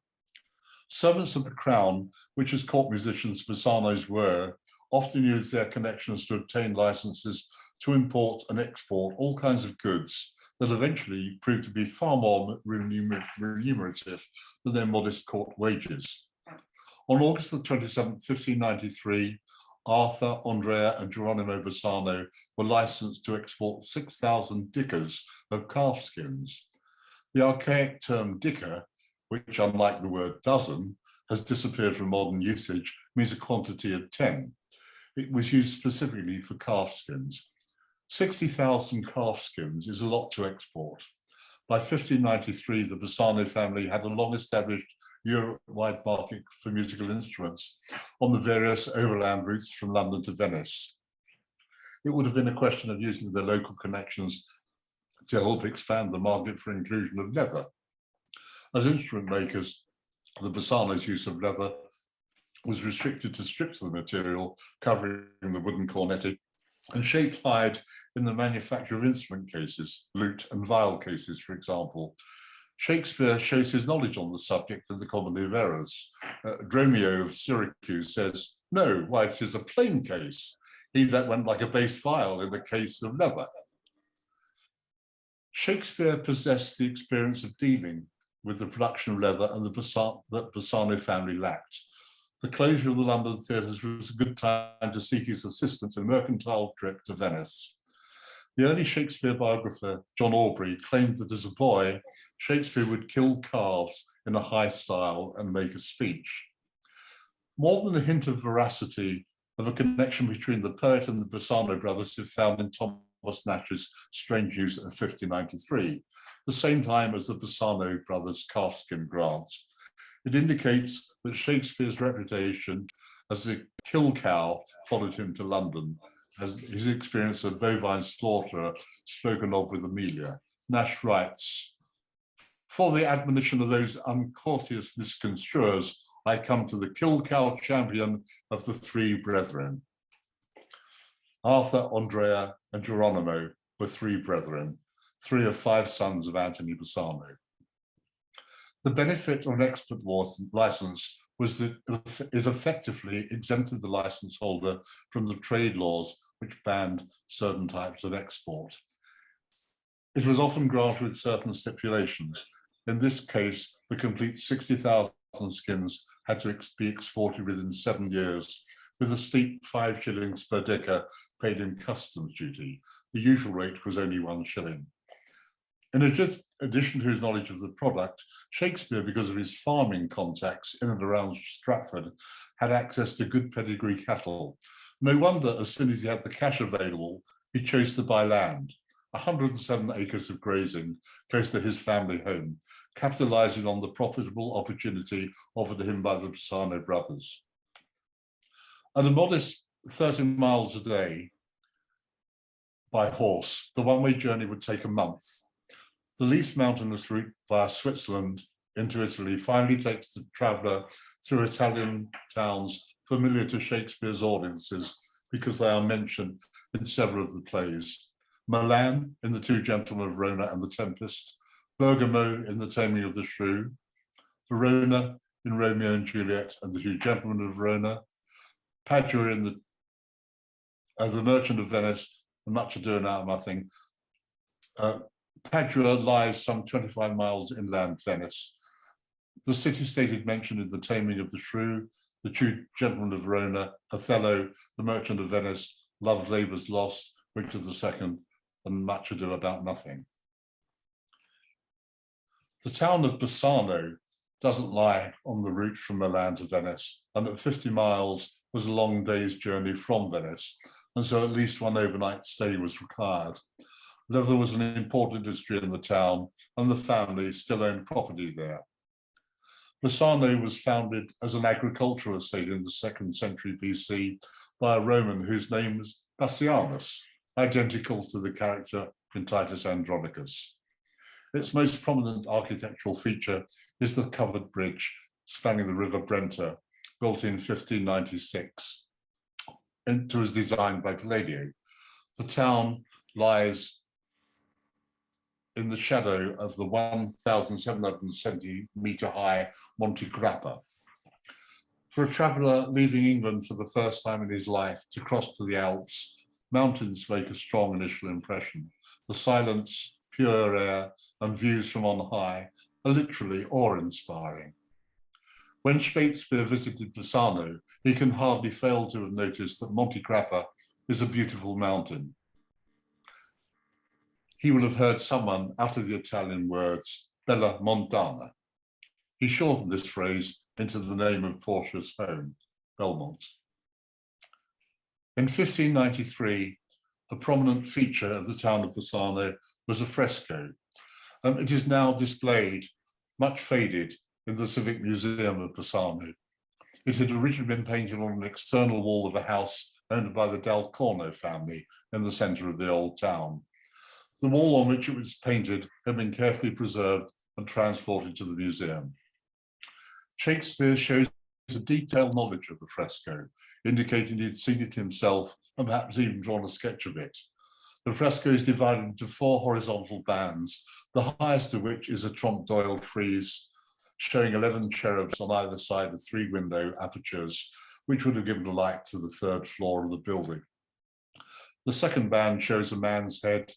Servants of the crown, which as court musicians Bassanos were, often used their connections to obtain licenses to import and export all kinds of goods that eventually proved to be far more remunerative than their modest court wages. On August the 27th, 1593, Arthur, Andrea, and Geronimo Bassano were licensed to export 6,000 dickers of calf skins. The archaic term dicker, which unlike the word dozen, has disappeared from modern usage, means a quantity of 10. It was used specifically for calf skins. 60,000 calf skins is a lot to export. By 1593, the Bassano family had a long-established Europe-wide market for musical instruments on the various overland routes from London to Venice. It would have been a question of using their local connections to help expand the market for inclusion of leather. As instrument makers, the Bassano's use of leather was restricted to strips of the material covering the wooden cornetti and shaped hide in the manufacture of instrument cases, lute and viol cases, for example. Shakespeare shows his knowledge on the subject in the Comedy of Errors. Dromio of Syracuse says, "No, why, it is a plain case. He that went like a bass viol in the case of leather." Shakespeare possessed the experience of dealing with the production of leather and that Bassano family lacked. The closure of the London theatres was a good time to seek his assistance in a mercantile trip to Venice. The early Shakespeare biographer, John Aubrey, claimed that as a boy, Shakespeare would kill calves in a high style and make a speech. More than a hint of veracity of a connection between the poet and the Bassano brothers is found in Thomas Nash's Strange Use of 1593, the same time as the Bassano brothers' calfskin grants. It indicates that Shakespeare's reputation as a kill cow followed him to London, as his experience of bovine slaughter spoken of with Emilia. Nash writes, "For the admonition of those uncourteous misconstruers, I come to the kill cow champion of the three brethren." Arthur, Andrea, and Geronimo were three brethren, 3 of 5 sons of Anthony Bassano. The benefit of an export license was that it effectively exempted the license holder from the trade laws which banned certain types of export. It was often granted with certain stipulations. In this case, the complete 60,000 skins had to be exported within 7 years, with a steep 5 shillings per dicker paid in customs duty. The usual rate was only 1 shilling. In addition to his knowledge of the product, Shakespeare, because of his farming contacts in and around Stratford, had access to good pedigree cattle. No wonder, as soon as he had the cash available, he chose to buy land, 107 acres of grazing close to his family home, capitalizing on the profitable opportunity offered to him by the Bassano brothers. At a modest 30 miles a day by horse, the one-way journey would take a month. The least mountainous route via Switzerland into Italy finally takes the traveller through Italian towns familiar to Shakespeare's audiences because they are mentioned in several of the plays. Milan in The Two Gentlemen of Verona and the Tempest, Bergamo in The Taming of the Shrew, Verona in Romeo and Juliet and the Two Gentlemen of Verona, Padua in the Merchant of Venice, and Much Ado About Nothing. Padua lies some 25 miles inland Venice. The city-state is mentioned in The Taming of the Shrew, The Two Gentlemen of Verona, Othello, The Merchant of Venice, Love Labour's Lost, Richard II, and Much Ado About Nothing. The town of Bassano doesn't lie on the route from Milan to Venice, and at 50 miles was a long day's journey from Venice, and so at least one overnight stay was required. Leather was an important industry in the town, and the family still owned property there. Bassano was founded as an agricultural estate in the 2nd century BC by a Roman whose name was Bassianus, identical to the character in Titus Andronicus. Its most prominent architectural feature is the covered bridge spanning the River Brenta, built in 1596. It was designed by Palladio. The town lies in the shadow of the 1,770 metre-high Monte Grappa. For a traveller leaving England for the first time in his life to cross to the Alps, mountains make a strong initial impression. The silence, pure air, and views from on high are literally awe-inspiring. When Shakespeare visited Bassano, he can hardly fail to have noticed that Monte Grappa is a beautiful mountain. He will have heard someone utter the Italian words, Bella Montana. He shortened this phrase into the name of Portia's home, Belmont. In 1593, a prominent feature of the town of Bassano was a fresco. It is now displayed, much faded, in the Civic Museum of Bassano. It had originally been painted on an external wall of a house owned by the Del Corno family in the centre of the old town. The wall on which it was painted had been carefully preserved and transported to the museum. Shakespeare shows a detailed knowledge of the fresco, indicating he had seen it himself and perhaps even drawn a sketch of it. The fresco is divided into 4 horizontal bands, the highest of which is a trompe-d'oeil frieze, showing 11 cherubs on either side of 3 window apertures, which would have given light to the 3rd floor of the building. The second band shows a man's head,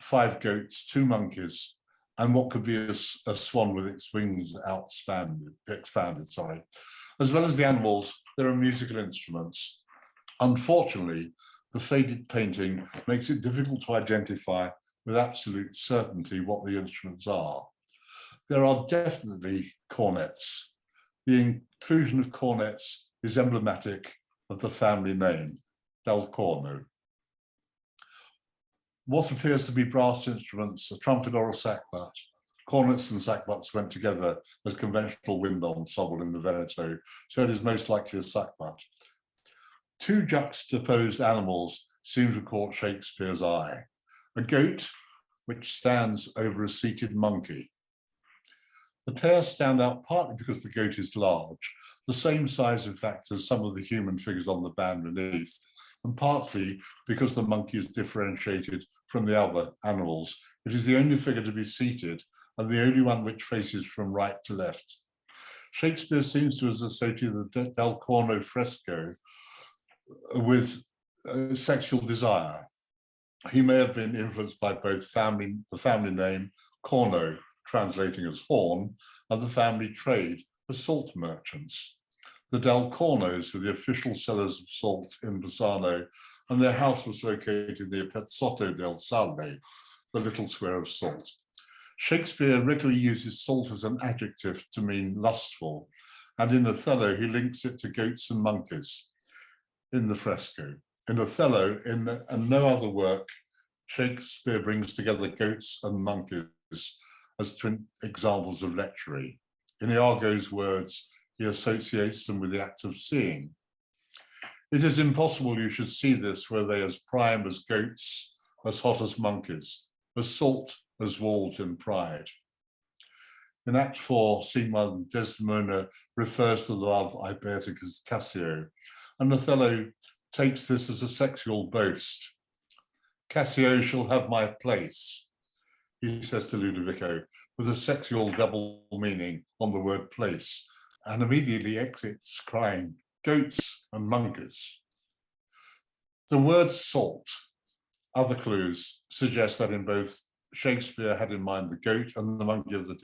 5 goats, 2 monkeys, and what could be a swan with its wings expanded. As well as the animals, there are musical instruments. Unfortunately, the faded painting makes it difficult to identify with absolute certainty what the instruments are. There are definitely cornets. The inclusion of cornets is emblematic of the family name, Del Corno. What appears to be brass instruments, a trumpet or a sackbut. Cornets and sackbuts went together as conventional wind ensemble in the Veneto, so it is most likely a sackbut. 2 juxtaposed animals seem to caught Shakespeare's eye. A goat, which stands over a seated monkey. The pair stand out partly because the goat is large, the same size in fact as some of the human figures on the band beneath, and partly because the monkey is differentiated from the other animals. It is the only figure to be seated and the only one which faces from right to left. Shakespeare seems to have associated the Del Corno fresco with sexual desire. He may have been influenced by both the family name, Corno, translating as horn, and the family trade, the salt merchants. The Del Cornos were the official sellers of salt in Bassano, and their house was located near Pezzotto del Sale, the little square of salt. Shakespeare regularly uses salt as an adjective to mean lustful, and in Othello he links it to goats and monkeys in the fresco. In Othello, and no other work, Shakespeare brings together goats and monkeys as twin examples of lechery. In Iago's words, he associates them with the act of seeing. It is impossible you should see this were they as prime as goats, as hot as monkeys, as salt as wolves in pride. In Act 4, Scene 1, Desdemona refers to the love I bear to Cassio, and Othello takes this as a sexual boast. Cassio shall have my place, he says to Ludovico, with a sexual double meaning on the word place, and immediately exits crying, goats and monkeys. The word salt, other clues suggest that in both Shakespeare had in mind the goat and the monkey of the,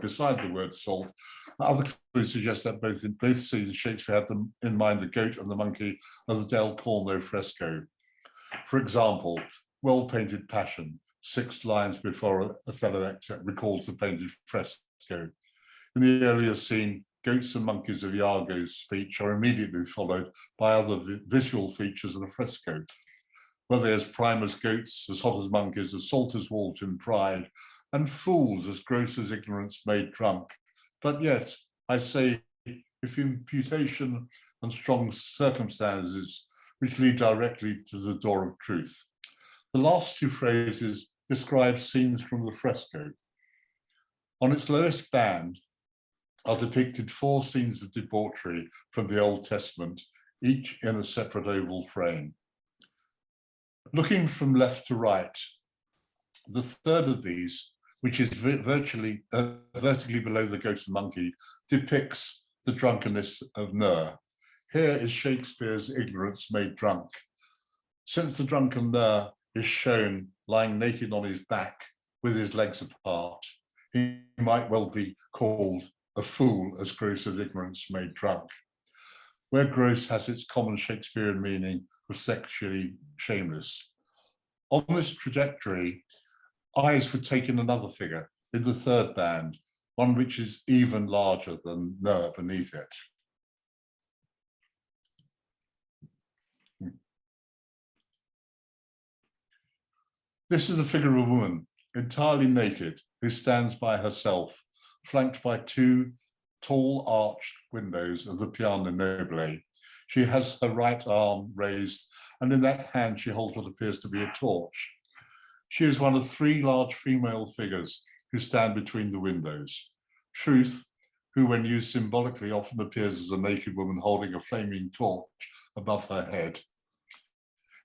beside the word salt, other clues suggest that in both scenes Shakespeare had in mind the goat and the monkey of the Del Corno fresco. For example, well-painted Passion, 6 lines before Othello recalls the painted fresco. In the earlier scene, goats and monkeys of Iago's speech are immediately followed by other visual features of the fresco. Whether as prime as goats, as hot as monkeys, as salt as wolves in pride, and fools as gross as ignorance made drunk. But yet, I say, if imputation and strong circumstances which lead directly to the door of truth. The last 2 phrases describe scenes from the fresco. On its lowest band are depicted 4 scenes of debauchery from the Old Testament, each in a separate oval frame. Looking from left to right, the third of these, which is vertically below the goat and monkey, depicts the drunkenness of Ner. Here is Shakespeare's ignorance made drunk. Since the drunken Ner is shown lying naked on his back with his legs apart, he might well be called a fool as gross as ignorance made drunk, where gross has its common Shakespearean meaning of sexually shameless. On this trajectory, eyes would take in another figure in the third band, one which is even larger than Ner beneath it. This is the figure of a woman entirely naked, who stands by herself, flanked by two tall arched windows of the piano nobile. She has her right arm raised, and in that hand she holds what appears to be a torch. She is one of three large female figures who stand between the windows. Truth, who when used symbolically often appears as a naked woman holding a flaming torch above her head.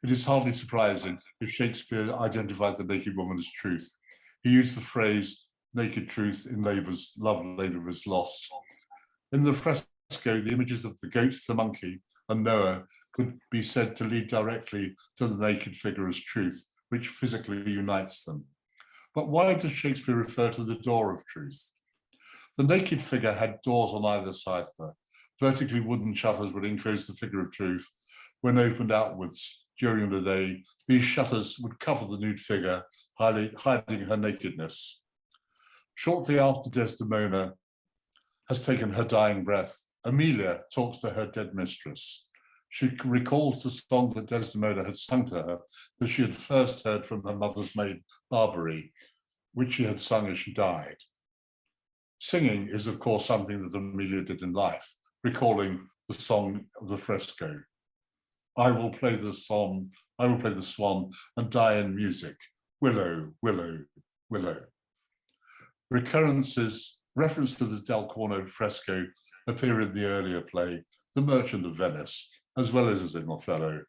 It is hardly surprising if Shakespeare identified the naked woman as Truth. He used the phrase naked truth in Labour's Love Labour's Lost. In the fresco, the images of the goat, the monkey, and Noah could be said to lead directly to the naked figure as Truth, which physically unites them. But why does Shakespeare refer to the door of truth? The naked figure had doors on either side of her. Vertically wooden shutters would enclose the figure of Truth. When opened outwards during the day, these shutters would cover the nude figure, hiding her nakedness. Shortly after Desdemona has taken her dying breath, Emilia talks to her dead mistress. She recalls the song that Desdemona had sung to her, that she had first heard from her mother's maid, Barbary, which she had sung as she died. Singing is, of course, something that Emilia did in life, recalling the song of the fresco. I will play the swan, and die in music. Willow, willow, willow. Reference to the Del Corno fresco appear in the earlier play, The Merchant of Venice, as well as in Othello.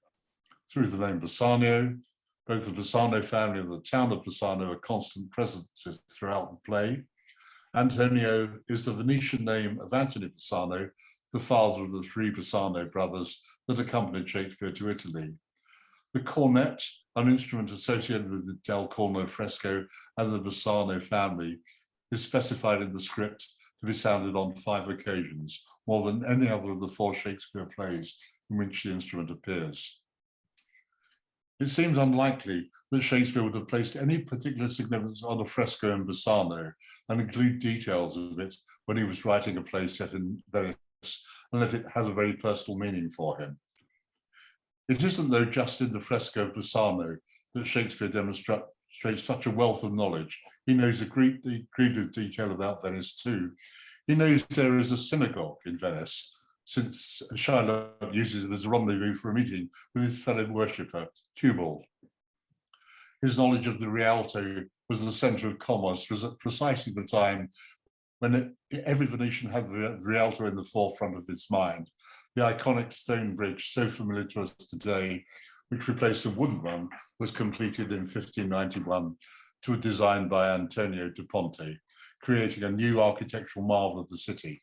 Through the name Bassano, both the Bassano family and the town of Bassano are constant presences throughout the play. Antonio is the Venetian name of Anthony Bassano, the father of the three Bassano brothers that accompanied Shakespeare to Italy. The cornet, an instrument associated with the Del Corno fresco and the Bassano family, is specified in the script to be sounded on 5 occasions, more than any other of the 4 Shakespeare plays in which the instrument appears. It seems unlikely that Shakespeare would have placed any particular significance on a fresco in Bassano and include details of it when he was writing a play set in Venice, unless it has a very personal meaning for him. It isn't, though, just in the fresco of Bassano that Shakespeare demonstrates such a wealth of knowledge. He knows a great deal of detail about Venice too. He knows there is a synagogue in Venice, since Shylock uses it as a rendezvous for a meeting with his fellow worshipper, Tubal. His knowledge of the Rialto was the centre of commerce, was at precisely the time when every Venetian had the Rialto in the forefront of its mind. The iconic stone bridge, so familiar to us today, which replaced a wooden one, was completed in 1591 to a design by Antonio da Ponte, creating a new architectural marvel of the city.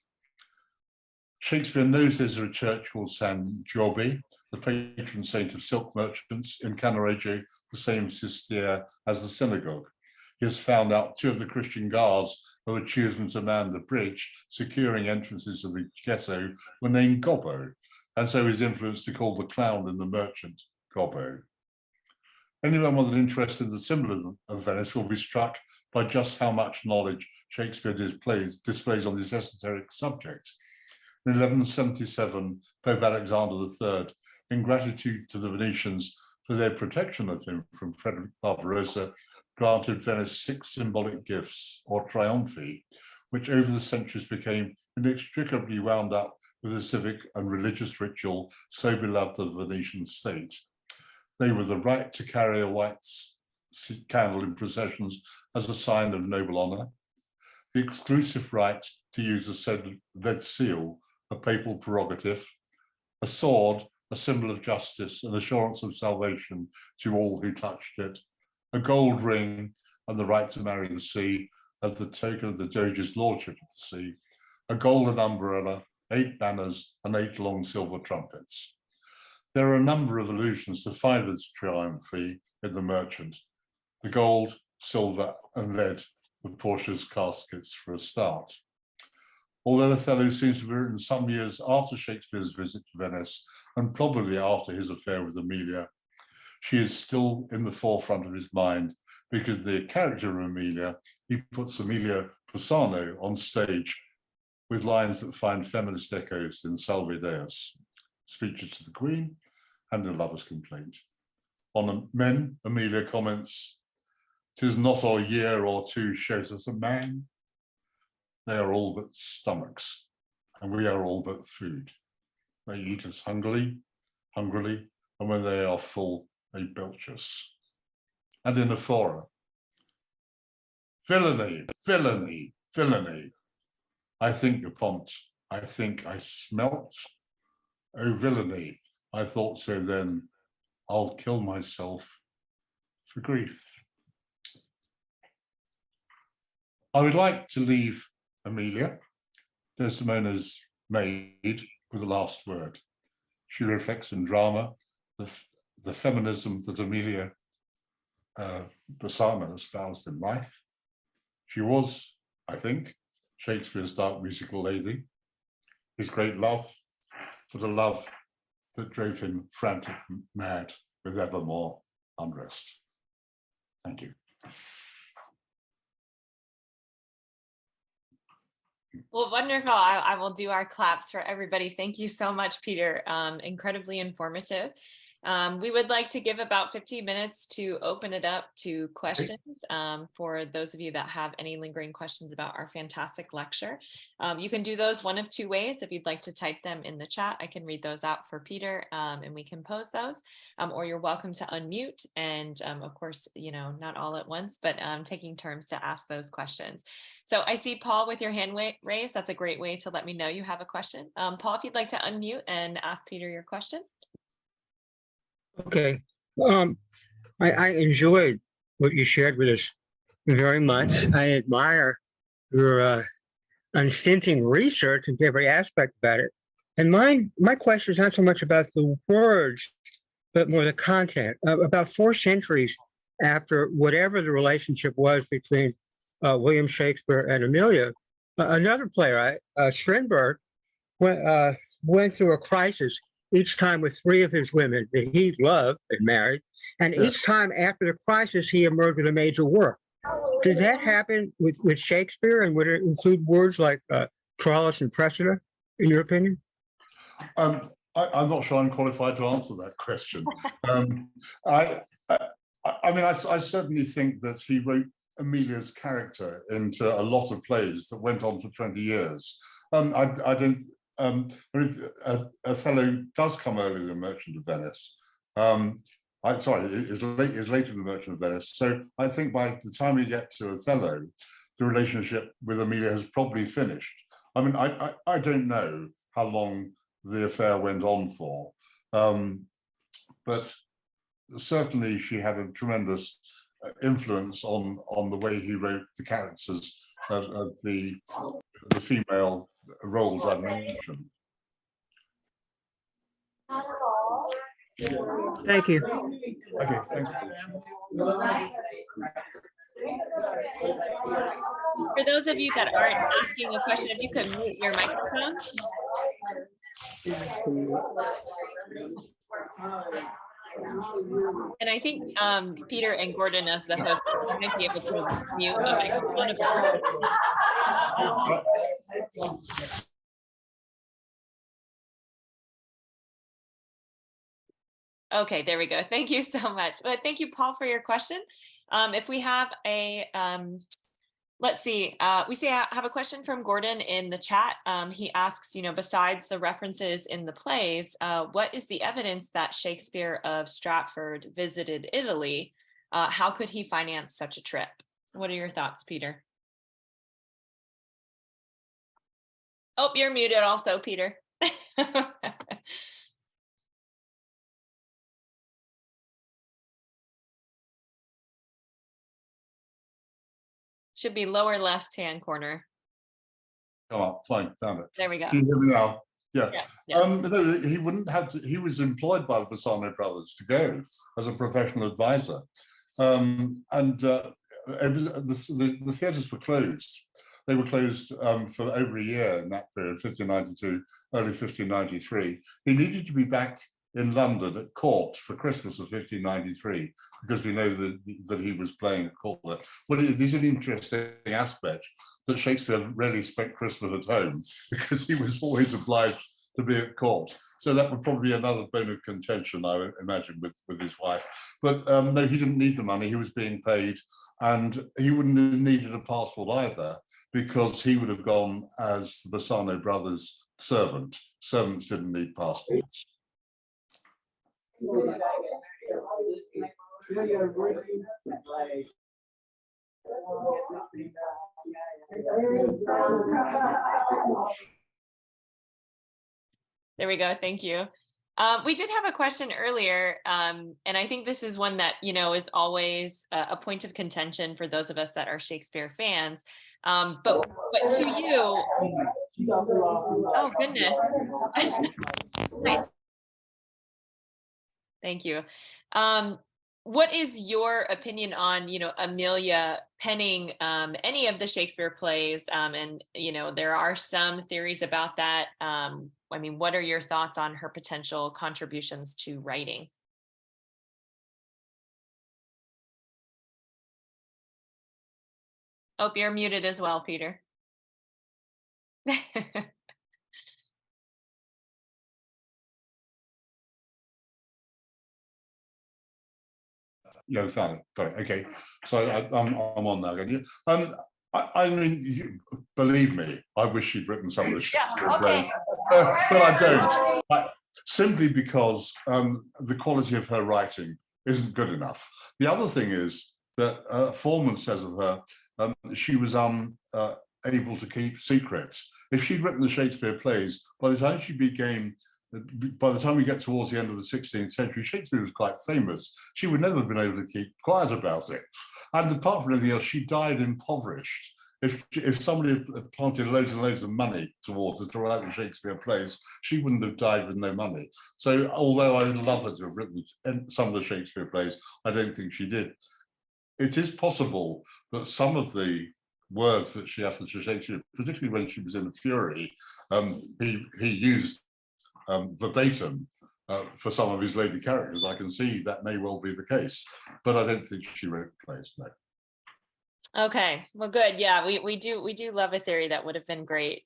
Shakespeare knows there's a church called San Diego, the patron saint of silk merchants in Cannaregio, the same Sistere as the synagogue. He has found out 2 of the Christian guards who were chosen to man the bridge, securing entrances to the ghetto, were named Gobbo, and so is influenced to call the clown in The Merchant Gobbo. Anyone with an interest in the symbolism of Venice will be struck by just how much knowledge Shakespeare displays on this esoteric subject. In 1177, Pope Alexander III, in gratitude to the Venetians for their protection of him from Frederick Barbarossa, granted Venice 6 symbolic gifts, or triumphi, which over the centuries became inextricably wound up with the civic and religious ritual so beloved of the Venetian state. They were the right to carry a white candle in processions as a sign of noble honour, the exclusive right to use a said red seal, a papal prerogative, a sword, a symbol of justice and assurance of salvation to all who touched it, a gold ring, and the right to marry the sea as the token of the Doge's lordship of the sea, a golden umbrella, 8 banners, and 8 long silver trumpets. There are a number of allusions to Philid's triumphi in The Merchant. The gold, silver, and lead of Portia's caskets for a start. Although Othello seems to be written some years after Shakespeare's visit to Venice, and probably after his affair with Emilia, she is still in the forefront of his mind because the character of Emilia, he puts Emilia Bassano on stage with lines that find feminist echoes in Salve Deus, speeches to the Queen, and A Lover's Complaint. On men, Emilia comments, 'Tis not a year or two shows us a man. They are all but stomachs, and we are all but food. They eat us hungrily, and when they are full, they belch us. And in the fora, villainy, villainy, villainy. I think upon, I think I smelt. Oh, villainy, I thought so then. I'll kill myself for grief. I would like to leave Emilia, Desdemona's maid, with the last word. She reflects in drama the feminism that Emilia Bassano espoused in life. She was, I think, Shakespeare's dark musical lady, his great love, but a love that drove him frantic mad with ever more unrest. Thank you. Well, wonderful. I will do our claps for everybody. Thank you so much, Peter. Incredibly informative. We would like to give about 15 minutes to open it up to questions for those of you that have any lingering questions about our fantastic lecture. You can do those one of two ways. If you'd like to type them in the chat, I can read those out for Peter and we can pose those, or you're welcome to unmute and of course, you know, not all at once, but taking turns to ask those questions. So I see Paul with your hand raised. That's a great way to let me know you have a question. Paul, if you'd like to unmute and ask Peter your question. Okay. I enjoyed what you shared with us very much. I admire your unstinting research into every aspect about it. And my question is not so much about the words, but more the content. About 4 centuries after whatever the relationship was between William Shakespeare and Emilia, another playwright, Strindberg, went through a crisis each time with 3 of his women that he loved and married. And each time after the crisis, he emerged with a major work. Did that happen with Shakespeare? And would it include words like Troilus and Cressida, in your opinion? I'm not sure I'm qualified to answer that question. I mean, I certainly think that he wrote Emilia's character into a lot of plays that went on for 20 years. I don't. Othello does come earlier than Merchant of Venice. Sorry, is later than Merchant of Venice. So I think by the time we get to Othello, the relationship with Emilia has probably finished. I mean, I don't know how long the affair went on for, but certainly she had a tremendous influence on the way he wrote the characters of the female roles I mentioned. Thank you. Okay, thank you. For those of you that aren't asking a question, if you could mute your microphone. And I think Peter and Gordon, as the host, might be able to mute a microphone of the participant. Okay, there we go. Thank you so much. But thank you, Paul, for your question. If we have a, let's see, we have a question from Gordon in the chat. He asks, you know, besides the references in the plays, what is the evidence that Shakespeare of Stratford visited Italy? How could he finance such a trip? What are your thoughts, Peter? Oh, you're muted also, Peter. Should be lower left-hand corner. Oh, fine, found it. There we go. Can you hear me now? Yeah. Yeah. No, he wouldn't have to. He was employed by the Bassano brothers to go as a professional advisor, and the theatres were closed. They were closed for over a year in that period, 1592, early 1593. He needed to be back in London at court for Christmas of 1593, because we know that he was playing at court there. Well, it is an interesting aspect that Shakespeare rarely spent Christmas at home, because he was always obliged to be at court. So that would probably be another bone of contention, I would imagine, with his wife. But no, he didn't need the money. He was being paid, and he wouldn't have needed a passport either, because he would have gone as the Bassano brothers' servant. Servants didn't need passports. There we go. Thank you. We did have a question earlier, and I think this is one that, is always a point of contention for those of us that are Shakespeare fans. But to you, oh goodness. Thank you. What is your opinion on, Emilia penning any of the Shakespeare plays? And, there are some theories about that. I mean, what are your thoughts on her potential contributions to writing? Oh, you're muted as well, Peter. Yeah, found it. Got it. Okay, so I'm on now. I mean, believe me, I wish she'd written some of the Shakespeare plays, but I don't. Simply because the quality of her writing isn't good enough. The other thing is that Foreman says of her, she was able to keep secrets. If she'd written the Shakespeare plays, by the time we get towards the end of the 16th century, Shakespeare was quite famous. She would never have been able to keep quiet about it. And apart from anything else, she died impoverished. If somebody had planted loads and loads of money towards her to write the Shakespeare plays, she wouldn't have died with no money. So although I would love her to have written some of the Shakespeare plays, I don't think she did. It is possible that some of the words that she uttered to Shakespeare, particularly when she was in a fury, he used verbatim for some of his lady characters. I can see that may well be the case, but I don't think she wrote the plays, no. Okay, well, good. Yeah, we do love a theory. That would have been great.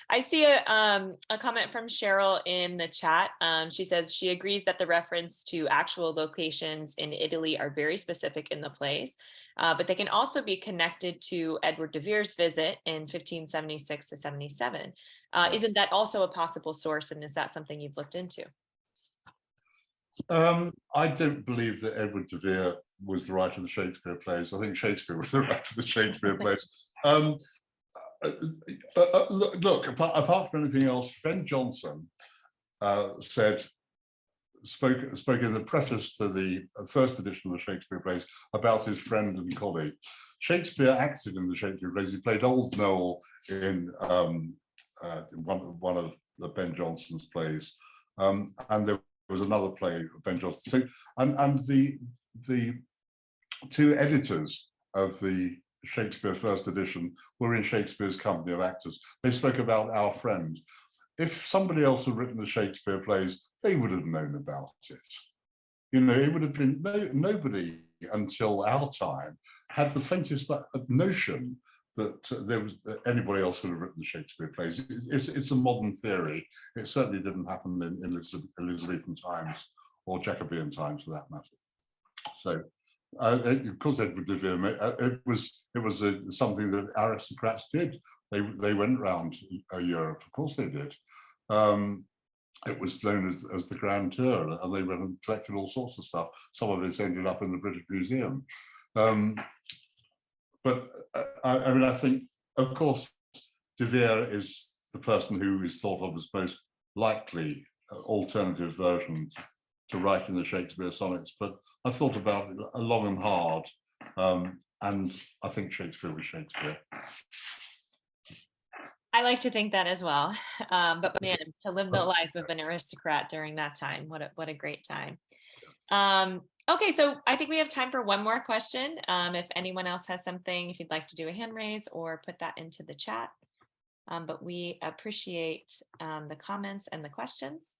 I see a comment from Cheryl in the chat. She says she agrees that the reference to actual locations in Italy are very specific in the plays, but they can also be connected to Edward de Vere's visit in 1576 to 77. Isn't that also a possible source, and is that something you've looked into? I don't believe that Edward de Vere was the writer of the Shakespeare plays. I think Shakespeare was the writer of the Shakespeare plays. Look, apart from anything else, Ben Jonson spoke in the preface to the first edition of the Shakespeare plays about his friend and colleague. Shakespeare acted in the Shakespeare plays. He played Old Noel in one of the Ben Jonson's plays, and there was another play of Ben Jonson. So, and the two editors of the Shakespeare first edition were in Shakespeare's company of actors. They spoke about our friend. If somebody else had written the Shakespeare plays, they would have known about it. It would have been nobody until our time had the faintest notion that there was anybody else would have written the Shakespeare plays. It's a modern theory. It certainly didn't happen in Elizabethan times or Jacobean times, for that matter. So, of course, Edward de Vere, it was something that aristocrats did. They went around Europe. Of course, they did. It was known as the Grand Tour, and they went and collected all sorts of stuff. Some of it's ended up in the British Museum. But I mean, I think, of course, de Vere is the person who is thought of as most likely alternative version to writing the Shakespeare sonnets. But I've thought about it long and hard, and I think Shakespeare was Shakespeare. I like to think that as well. But man, to live the life of an aristocrat during that time, what a great time. Okay, so I think we have time for one more question. If anyone else has something, if you'd like to do a hand raise or put that into the chat. But we appreciate the comments and the questions.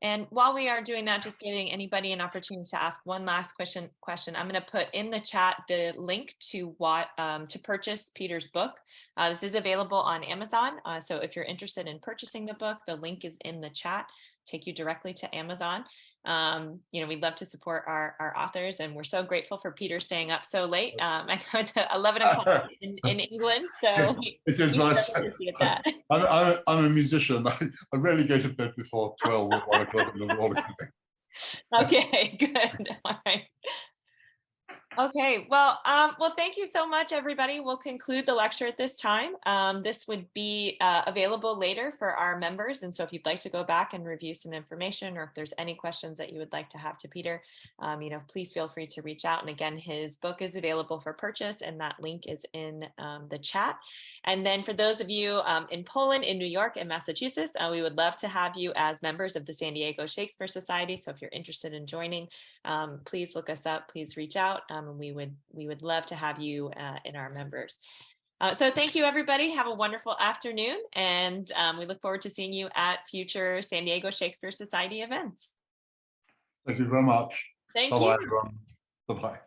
And while we are doing that, just giving anybody an opportunity to ask one last question. I'm going to put in the chat the link to to purchase Peter's book. This is available on Amazon. So if you're interested in purchasing the book, the link is in the chat. Take you directly to Amazon. We'd love to support our authors, and we're so grateful for Peter staying up so late. I know it's 11 o'clock in England, so it is nice. That. I'm a musician. I rarely go to bed before 12 or 1 o'clock in the morning. Okay, good. All right. Okay, well, thank you so much, everybody. We'll conclude the lecture at this time. This would be available later for our members. And so if you'd like to go back and review some information, or if there's any questions that you would like to have to Peter, please feel free to reach out. And again, his book is available for purchase, and that link is in the chat. And then for those of you in Poland, in New York, and Massachusetts, we would love to have you as members of the San Diego Shakespeare Society. So if you're interested in joining, please look us up, please reach out. And we would love to have you in our members. So thank you, everybody. Have a wonderful afternoon, and we look forward to seeing you at future San Diego Shakespeare Society events. Thank you very much. Thank Bye-bye, you. everyone. Bye-bye.